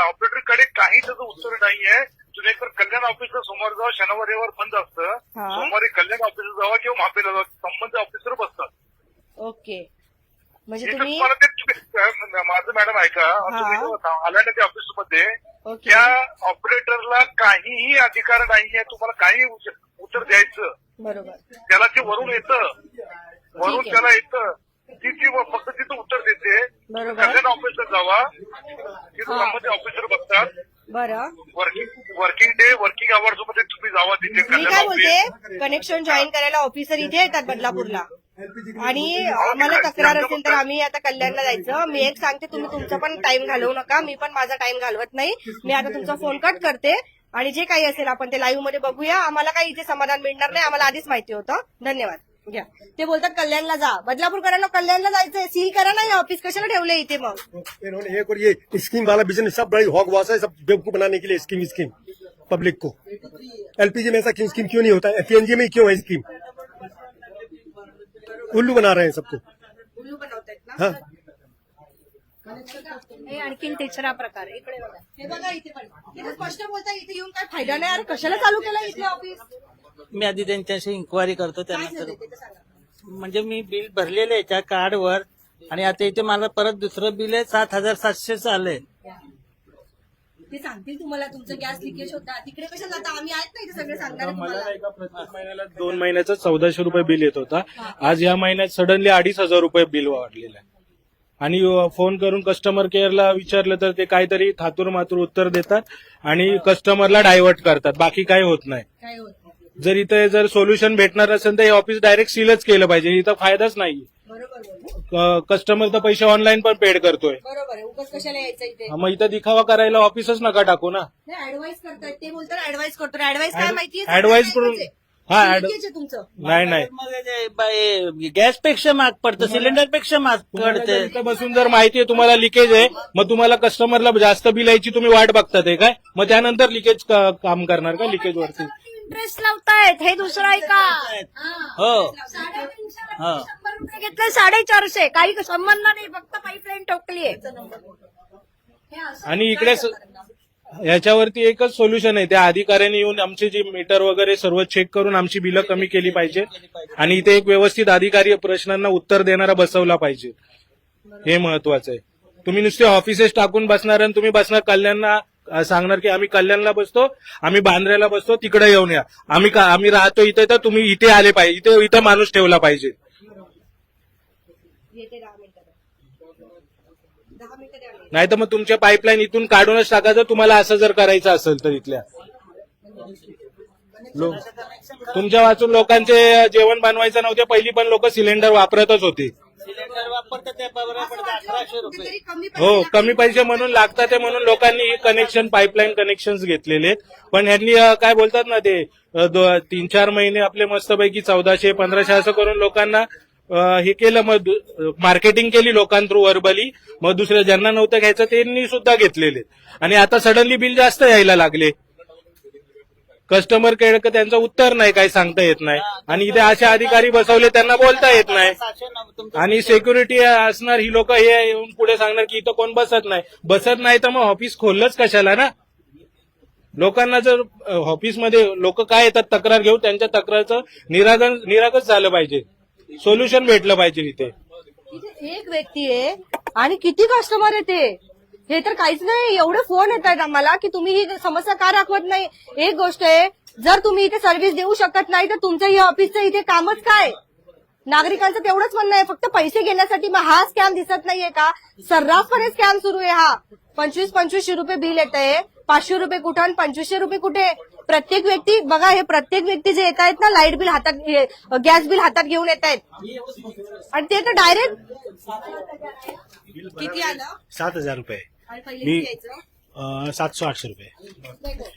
ऑपरेटरकडे काही त्याचं उत्तर नाहीये. तुम्ही एकतर कल्याण ऑफिसला समोर जावा, शनिवार रविवार बंद असतं, सोमवारी कल्याण ऑफिसला जावा किंवा महापेला जावा, संबंधित ऑफिसर बसतात. ओके, म्हणजे इथं तुम्ही तुम्हाला ते माझं मॅडम ऐका, तुम्ही आल्या ना त्या ऑफिसमध्ये, ओके त्या ऑपरेटरला काहीही अधिकार नाहीये तुम्हाला काही उत्तर द्यायचं. बरोबर. त्याला ते वरून येतं, वरून ठीक आहे. त्याला येतं, ती फक्त तिथं उत्तर देते. बरोबर. कल्याण ऑफिसला जावा, तिथं संबंधित ऑफिसर बसतात. बरं, वर्किंग डे वर्किंग आवर्स मध्ये तुम्ही जावा तिथे मी कल्याण काय ऑफिस. बोलते, कनेक्शन जॉईन करायला ऑफिसर इथे येतात बदलापूरला, आणि आम्हाला तक्रार असेल तर आम्ही आता कल्याणला जायचं. मी एक सांगते, तुम्ही तुमचा पण टाइम घालवू नका, मी पण माझा टाइम घालवत नाही. मी आता तुमचा फोन कट करते आणि जे काही असेल आपण ते लाईव्ह मध्ये बघूया. आम्हाला काही इथे समाधान मिळणार नाही, आम्हाला आधीच माहिती होतं. धन्यवाद. घ्या. ते बोलतात कल्याणला जा, बदलापूरकरांना कल्याणला जायचंय, सील करा ना हे ऑफिस, कशाला ठेवले इथे मग? इन्होंने एक और ये स्कीम वाला बिजनेस सब बड़ी हॉग वास है, सब बेवकूफ बनाने के लिए स्कीम पब्लिक को. एलपीजी में ऐसा क्यों स्कीम क्यों नहीं होता है, पीएनजी में क्यों है स्कीम? उल्लू बना रहे हैं सबको. उल्लू बनवतायत ना. हाँ. हे आणखीन तिसरा प्रकार इकडे बघा. हे बघा इथे पण इथे स्पष्ट बोलता, इथे येऊन काय फायदा नाही. अरे कशाला चालू केलं इथे ऑफिस? मी आधी त्यांच्याशी इन्क्वायरी करतो, काय त्यानंतर झालं ते तर सांगा. म्हणजे मी बिल भरलेलं आहे त्या कार्डवर, आणि आता इथे मला परत दुसरं बिल आहे 7,700 आलंय. ते सांगतील तुम्हाला तुमचं गॅस लिकेज होता, तिकडे कशाला जाता? आम्ही आहेत ना इथे सगळे सांगणार मला तुम्हाला. नाही का प्रत्येक महिन्याला 2 महिन्याचं 1400 रुपये बिल येत होता. आज या महिन्यात सडनली 2,500 रुपये बिल वाढलेलं आहे. आणि फोन करून कस्टमर केअरला विचारलं तर ते काहीतरी थातूर मातूर उत्तर देतात आणि कस्टमरला डायव्हर्ट करतात, बाकी काही होत नाही. काय होत नाही. जर इथे जर सोल्युशन भेटणार असेल तर हे ऑफिस डायरेक्ट सीलच केलं पाहिजे, इथं फायदाच नाही. बरोबर बोल. कस्टमर तर पैसे ऑनलाईन पण पेड करतोय, बरोबर आहे. उगाच कशाला यायचं इथे? मग इथं दिखावा करायला ऑफिसच नका टाकू ना. ऍडवाइस करतायत ते, बोलतात ऍडवाइस करतो. ऍडवाइस काय माहितीये? Advice करून- हा, लिकेज आहे तुमचं. नाही, गॅस पेक्षा महाग पडतं, सिलेंडर पेक्षा महाग पडते. इथं बसून जर माहितीये तुम्हाला लिकेज आहे, मग तुम्हाला कस्टमरला जास्त बिल यायची तुम्ही वाट बघतात आहे काय? मग त्यानंतर लिकेज काम करणार का लिकेज वरती? इंटरेस्ट लावतायत, हे दुसरं आहे का? हो. 100 रुपये घेतले, 450, काही संबंध नाही, फक्त पाईपलाईन ठोकली आहे. आणि इकडे याच्यावरती एकच सोल्युशन आहे, त्या अधिकाऱ्यांनी येऊन आमची जी मीटर वगैरे सर्व चेक करून आमची बिलं कमी केली पाहिजे, आणि इथे एक व्यवस्थित अधिकारी प्रश्नांना उत्तर देणारा बसवला पाहिजे. हे महत्वाचं आहे. तुम्ही नुसते ऑफिसेस टाकून बसणार आणि तुम्ही बसणार कल्याणला, सांगणार की आम्ही कल्याणला बसतो, आम्ही बांद्र्याला बसतो, तिकडे येऊन या. आम्ही राहतो इथे, तर तुम्ही इथे आले पाहिजे, इथं माणूस ठेवला पाहिजे. येते 10 मिनिटं. 10 मिनिटं द्या. नाही तर मग तुमच्या पाईपलाईन इथून काढूनच टाकायचं, तुम्हाला असं जर करायचं असेल तर. इथल्या तुमच्या वाचून लोकांचे जेवण बनवायचं नव्हते, पहिली पण लोक सिलेंडर वापरतच होते. सिलेंडर वापरतात त्या बरोबर पडतात 1,800 रुपये. कुठेतरी कमी हो, कमी पैसे म्हणून लागतात ते, म्हणून लोकांनी कनेक्शन पाईपलाईन कनेक्शन्स घेतलेले आहेत. पण ह्यांनी काय बोलतात ना, ते 3-4 महिने आपले मस्तपैकी 1400-1500 असं करून लोकांना हे केलं, मग मार्केटिंग केली लोकांथ्रू व्हर्बली. मग दुसऱ्या ज्यांना नव्हतं घ्यायचं त्यांनी सुद्धा घेतलेले, आणि आता सडनली बिल जास्त यायला लागले. कस्टमर केअर त्यांचं उत्तर नाही, काही सांगता येत नाही. आणि इथे असे अधिकारी बसवले, त्यांना बोलता येत नाही. आणि सिक्युरिटी असणार ही लोक हे येऊन पुढे सांगणार की इथं कोण बसत नाही तर मग ऑफिस खोललंच कशाला ना. लोकांना जर ऑफिसमध्ये लोक काय येतात तक्रार घेऊन, त्यांच्या तक्रारचं निराकरण झालं पाहिजे, सोल्युशन भेटलं पाहिजे. इथे एक व्यक्ती आहे आणि किती कस्टमर येते, हे तर काहीच नाही. एवढे फोन येत आहेत आम्हाला की तुम्ही ही समस्या का दाखवत नाही. एक गोष्ट आहे, जर तुम्ही इथे सर्व्हिस देऊ शकत नाही तर तुमचं हे ऑफिसचं इथे कामच काय? नागरिकांचं तेवढंच म्हणणं आहे, फक्त पैसे घेण्यासाठी. मग हा स्कॅम दिसत नाहीये का? सर्रासपणे स्कॅम सुरू आहे हा. 2500 रुपये बिल येत आहे, 500 रुपये कुठं आणि 2500 रुपये कुठे? प्रत्येक व्यक्ती बघा, हे प्रत्येक व्यक्ती जे येत आहेत ना, लाईट बिल हातात, गॅस बिल हातात घेऊन येत आहेत, आणि ते तर डायरेक्ट किती आलं? 7,000 रुपये. आणि पहिले किती यायचं? 700-800 रुपये.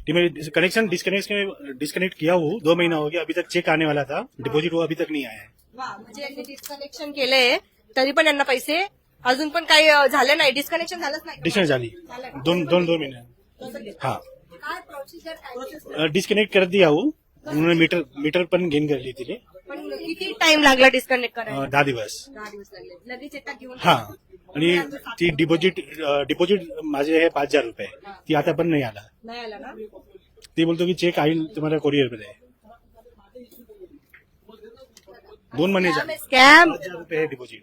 मैं कनेक्शन डिस्कनेक्ट किया हूँ, 2 महीना हो गया, अभी तक चेक आने वाला था, डिपॉजिट वो अभी तक नहीं आया है. वा, म्हणजे यांनी डिस्कनेक्शन केलंय तरी पण यांना पैसे अजून पण काही झाले नाही, डिस्कनेक्शन झालंच नाही. डिस्कनेक्ट झाली 2 महीने. हाँ, काय प्रोसिजर काय? डिस्कनेक्ट कर दिया हूँ, उन्होंने मीटर पण घेऊन गेली तिथे. पण किती टाइम लागला डिस्कनेक्ट करायला? 10 दिवस. 10 दिवस लागले. लगेच येतात घेऊन? हाँ, आणि ती डिपॉझिट माझे हे 5,000 रुपये ती आता पण नाही आला. नाही आला ना? ती बोलतो की चेक येईल तुम्हाला कोरिअर मध्ये. 2 महिने झाले. स्कॅम. 5,000 रुपये हे डिपॉझिट.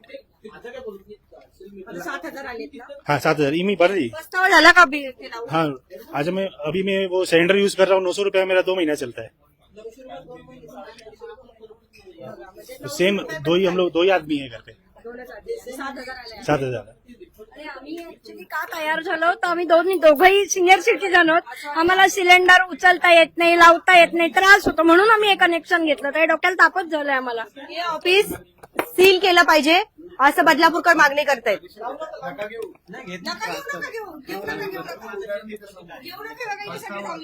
7,000 आलेत ना? हाँ 7,000 मी भरली. पस्तावा झाला का बिल ते लावून? हाँ आज अभी मैं वो सिलेंडर यूज कर रहा हूँ. 900 रुपया मेरा 2 महीना चलता है. सेम दो ही आदमी है घर पे. 7,000 आले. 7,000. आणि आम्ही ऍक्च्युली का तयार झालो तर आम्ही दोघंही सिनियर सिटीजन आहोत. आम्हाला सिलेंडर उचलता येत नाही, लावता येत नाही, त्रास होतो, म्हणून आम्ही हे कनेक्शन घेतलं. तर डोक्याला तापच झालंय आम्हाला. हे ऑफिस सील केलं पाहिजे असं बदलापूरकर मागणी करतायत.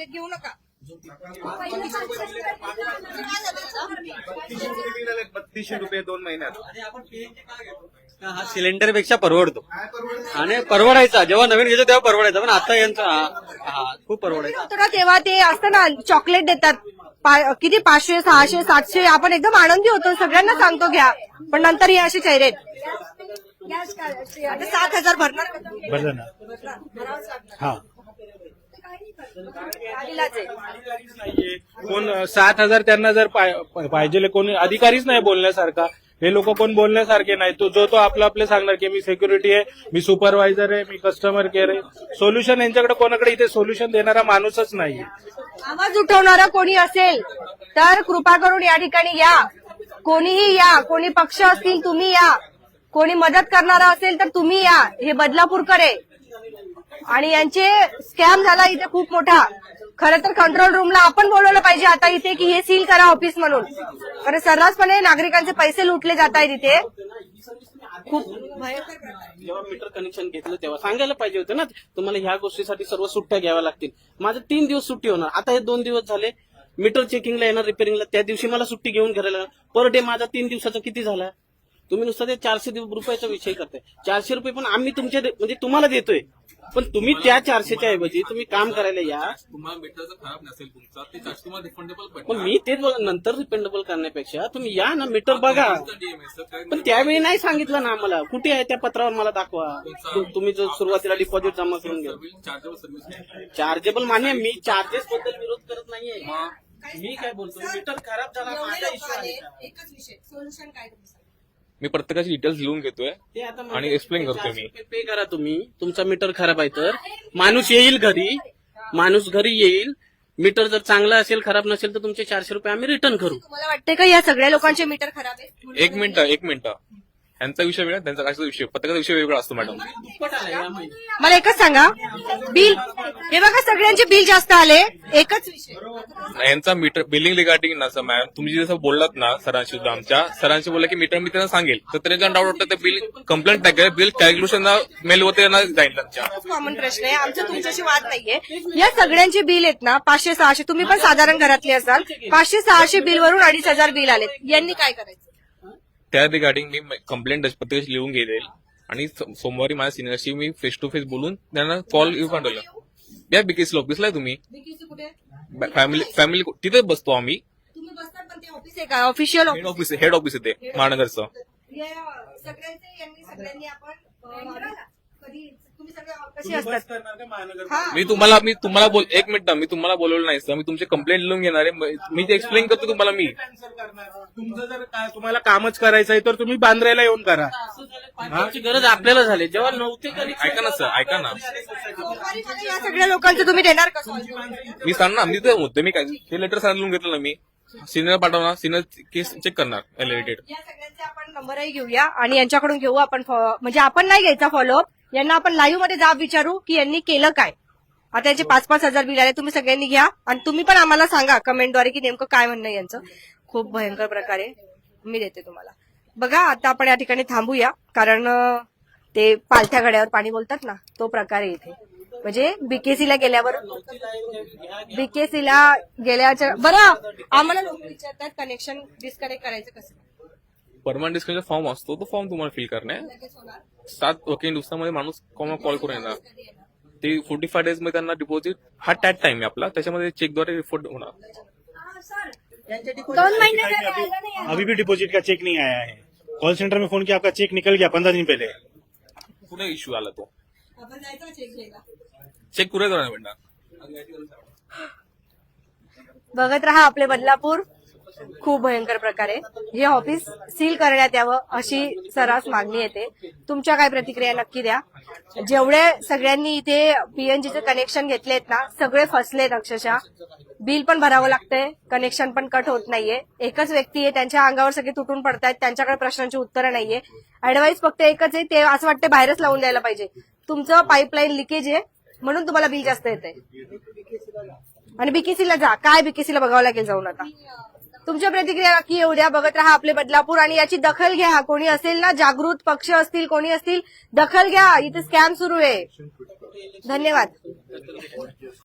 घेऊ नका. 3200 रुपये 2 महिन्यात. हा सिलेंडर पेक्षा परवडतो आणि परवडायचा जेव्हा नवीन घेतो तेव्हा परवडायचा, पण आता यांचा खूप परवडायचा. होतं ना तेव्हा ते असतं ना चॉकलेट देतात किती 500 600 700 आपण एकदम आनंदी होतो, सगळ्यांना सांगतो घ्या, पण नंतर हे असे चेहरे आता 7,000 भरणार का तुम्ही? भरलं ना. हा कोण 7,000 त्यांना जर पाहिजे कोणी अधिकारीच नाही बोलण्यासारखा. हे लोक कोण बोलण्यासारखे नाही. तो आपलं सांगणार की मी सिक्युरिटी आहे, मी सुपरवायझर आहे, मी कस्टमर केअर आहे. सोल्युशन यांच्याकडे कोणाकडे इथे सोल्युशन देणारा माणूसच नाही. आवाज उठवणारा कोणी असेल तर कृपा करून या ठिकाणी या. कोणीही या, कोणी पक्ष असतील तुम्ही या, कोणी मदत करणारा असेल तर तुम्ही या. हे बदलापूरकर आहे आणि यांचे स्कॅम झाला इथे खूप मोठा. खरं तर कंट्रोल रूमला आपण बोलवलं पाहिजे आता इथे की हे सील करा ऑफिस म्हणून, कारण सर्रासपणे नागरिकांचे पैसे लुटले जात आहेत इथे. खूप जेव्हा मीटर कनेक्शन घेतलं तेव्हा सांगायला पाहिजे होतं ना, तुम्हाला ह्या गोष्टीसाठी सर्व सुट्ट्या घ्याव्या लागतील. माझं 3 दिवस सुट्टी होणार. आता हे 2 दिवस झाले मीटर चेकिंगला येणार, रिपेअरिंगला, त्या दिवशी मला सुट्टी घेऊन घरायला पर डे माझा 3 दिवसाचा किती झाला. तुम्ही नुसतं ते 400 रुपयाचा विषय करताय. 400 रुपये पण आम्ही तुमच्या म्हणजे तुम्हाला देतोय, पण तुम्ही त्या 400च्या ऐवजी तुम्ही काम करायला या. तुम्हाला मीटर जर खराब नसेल तुमचा ते चार्ज तुम्हाला रिफंडेबल पडणार. पण मी तेच बोला, नंतर रिपेंडेबल करण्यापेक्षा तुम्ही या ना, मीटर बघा. पण त्यावेळी नाही सांगितलं ना आम्हाला. कुठे आहे त्या पत्रावर मला दाखवा. तुम्ही जो सुरुवातीला डिपॉझिट जमा करून घ्या. चार्जेबल सर्व्हिस चार्जेबल मान्य, मी चार्जेस बद्दल विरोध करत नाहीये. मी काय बोलतो, मीटर खराब झाला माझा इश्यू आहे. एकच विषय, सोल्युशन काय मी प्रत्येकाची डिटेल्स लिहून घेतोय ते आता आणि एक्सप्लेन करतोय मी. पे करा तुम्ही. तुमचा मीटर खराब आहे तर माणूस येईल घरी, माणूस घरी येईल. मीटर जर चांगला असेल, खराब नसेल तर तुमचे 400 रुपये आम्ही रिटर्न करू. तुम्हाला वाटते का या सगळ्या लोकांचे मीटर खराब आहे? एक मिनिट यांचा विषय वेगळा, त्यांचा कशाचा विषय, प्रत्येकाचा विषय वेगळा असतो मॅडम. मला एकच सांगा, बिल हे बघा सगळ्यांचे बिल जास्त आले. एकच विषय यांचा मीटर बिलिंग रिगार्डिंग नसं मॅम. तुम्ही जसं बोललात ना सरांशी सुद्धा, आमच्या सरांशी बोलला की मीटर मी त्यांना सांगेल, तर त्यांना डाऊट वाटतं ते बिल कंप्लेंट टाकेल, बिल कॅल्क्युलेशन मेल होते जाईल त्यांच्या. कॉमन प्रश्न आहे आमचा, तुमच्याशी वाद नाहीये. या सगळ्यांचे बिल आहेत ना 500 600, तुम्ही पण साधारण घरातले असाल, 500 600 बिल वरून 2,500 बिल आलेत. यांनी काय करायचं? त्या रिगार्डिंग मी कंप्लेंट प्रत्येकाशी लिहून घेईल आणि सोमवारी माझ्या सिनियरशी मी फेस टू फेस बोलून त्यांना कॉल येऊ पाठवलं. या बीकेसी ऑफिसला आहे तुम्ही, फॅमिली तिथे बसतो आम्ही. तुम्ही बसतात पण ते ऑफिस आहे का? ऑफिशियल हेड ऑफिस आहे ते महानगरचं. सगळ्यांनी आपण कधी तुम्ही सगळे कसे असतात? मी तुम्हाला एक मिनिट, मी तुम्हाला बोलवलं नाही सर. मी तुमचे कंप्लेंट लिहून घेणार आहे. मी ते एक्सप्लेन करतो तुम्हाला. मी तुमचं जर तुम्हाला कामच करायचं आहे तर तुम्ही बांद्राला येऊन करा. आमची गरज आपल्याला झाली जेव्हा नव्हते. ऐका ना सर, ऐका ना. या सगळ्या लोकांचं तुम्ही देणार का? मी सांगणार, मी ते मुद्दे मी काय हे लेटर सर लिहून घेतलं ना, मी सिनियर पाठवणार, सिनियर केस चेक करणार रिलेटेड. या सगळ्यांचे आपण नंबरही घेऊया आणि यांच्याकडून घेऊ आपण, म्हणजे आपण नाही घ्यायचा फॉलोअप. यांना आपण लाईव्ह मध्ये जाब विचारू की यांनी केलं काय. आता यांचे 5,000 बिल आले. तुम्ही सगळ्यांनी घ्या आणि तुम्ही पण आम्हाला सांगा कमेंटद्वारे की नेमकं काय म्हणणं आहे यांचं. खूप भयंकर प्रकारे मी देते तुम्हाला. बघा आता आपण या ठिकाणी थांबूया, कारण ते पालथ्या घड्यावर पाणी बोलतात ना, तो प्रकार आहे इथे. म्हणजे बीकेसीला गेल्यावर बरं आम्हाला लोक विचारतात कनेक्शन डिस्कनेक्ट करायचं कसं. परमनंट डिस्कनेक्शन फॉर्म असतो, तो फॉर्म तुम्हाला फिल करणे. 7 वर्किंग दिवसामध्ये माणूस कॉल करून येणार. ते 45 डेज मध्ये त्यांना डिपॉझिट हा टॅट टाइम आहे आपला, त्याच्यामध्ये चेकद्वारे रिफंड होणार. 2 महिने झाले आलं नाही. अभी भी डिपॉजिट का चेक नहीं आया है. कॉल सेंटर में फोन किया, आपका चेक निकल गया 15 दिन पहले. कुठे इश्यू आला तो चेक कुठे करायला भेटणार. बघत रहा आपले बदलापूर. खूप भयंकर प्रकारे हे ऑफिस सील करण्यात यावं अशी सर्रास मागणी येते. तुमच्या काय प्रतिक्रिया नक्की द्या. जेवढे सगळ्यांनी इथे पीएनजीचे कनेक्शन घेतलेत ना, सगळे फसलेत अक्षरशः. बिल पण भरावं लागतंय, कनेक्शन पण कट होत नाहीये. एकच व्यक्ती आहे, त्यांच्या अंगावर सगळे तुटून पडतायत, त्यांच्याकडे प्रश्नांची उत्तरं नाहीये. ऍडवाइस फक्त एकच आहे, ते असं वाटतं बाहेरच लावून द्यायला पाहिजे. तुमचं पाईपलाईन लिकेज आहे म्हणून तुम्हाला बिल जास्त येतंय. आणि बीकेसीला जा, काय बीकेसीला बघावं लागेल जाऊन आता. तुमच्या प्रतिक्रिया नक्की येऊ द्या. बघत रहा आपले बदलापूर आणि याची दखल घ्या. कोणी असेल ना, जागृत पक्ष असतील, कोणी असतील, दखल घ्या. इथे स्कॅम सुरू आहे. धन्यवाद.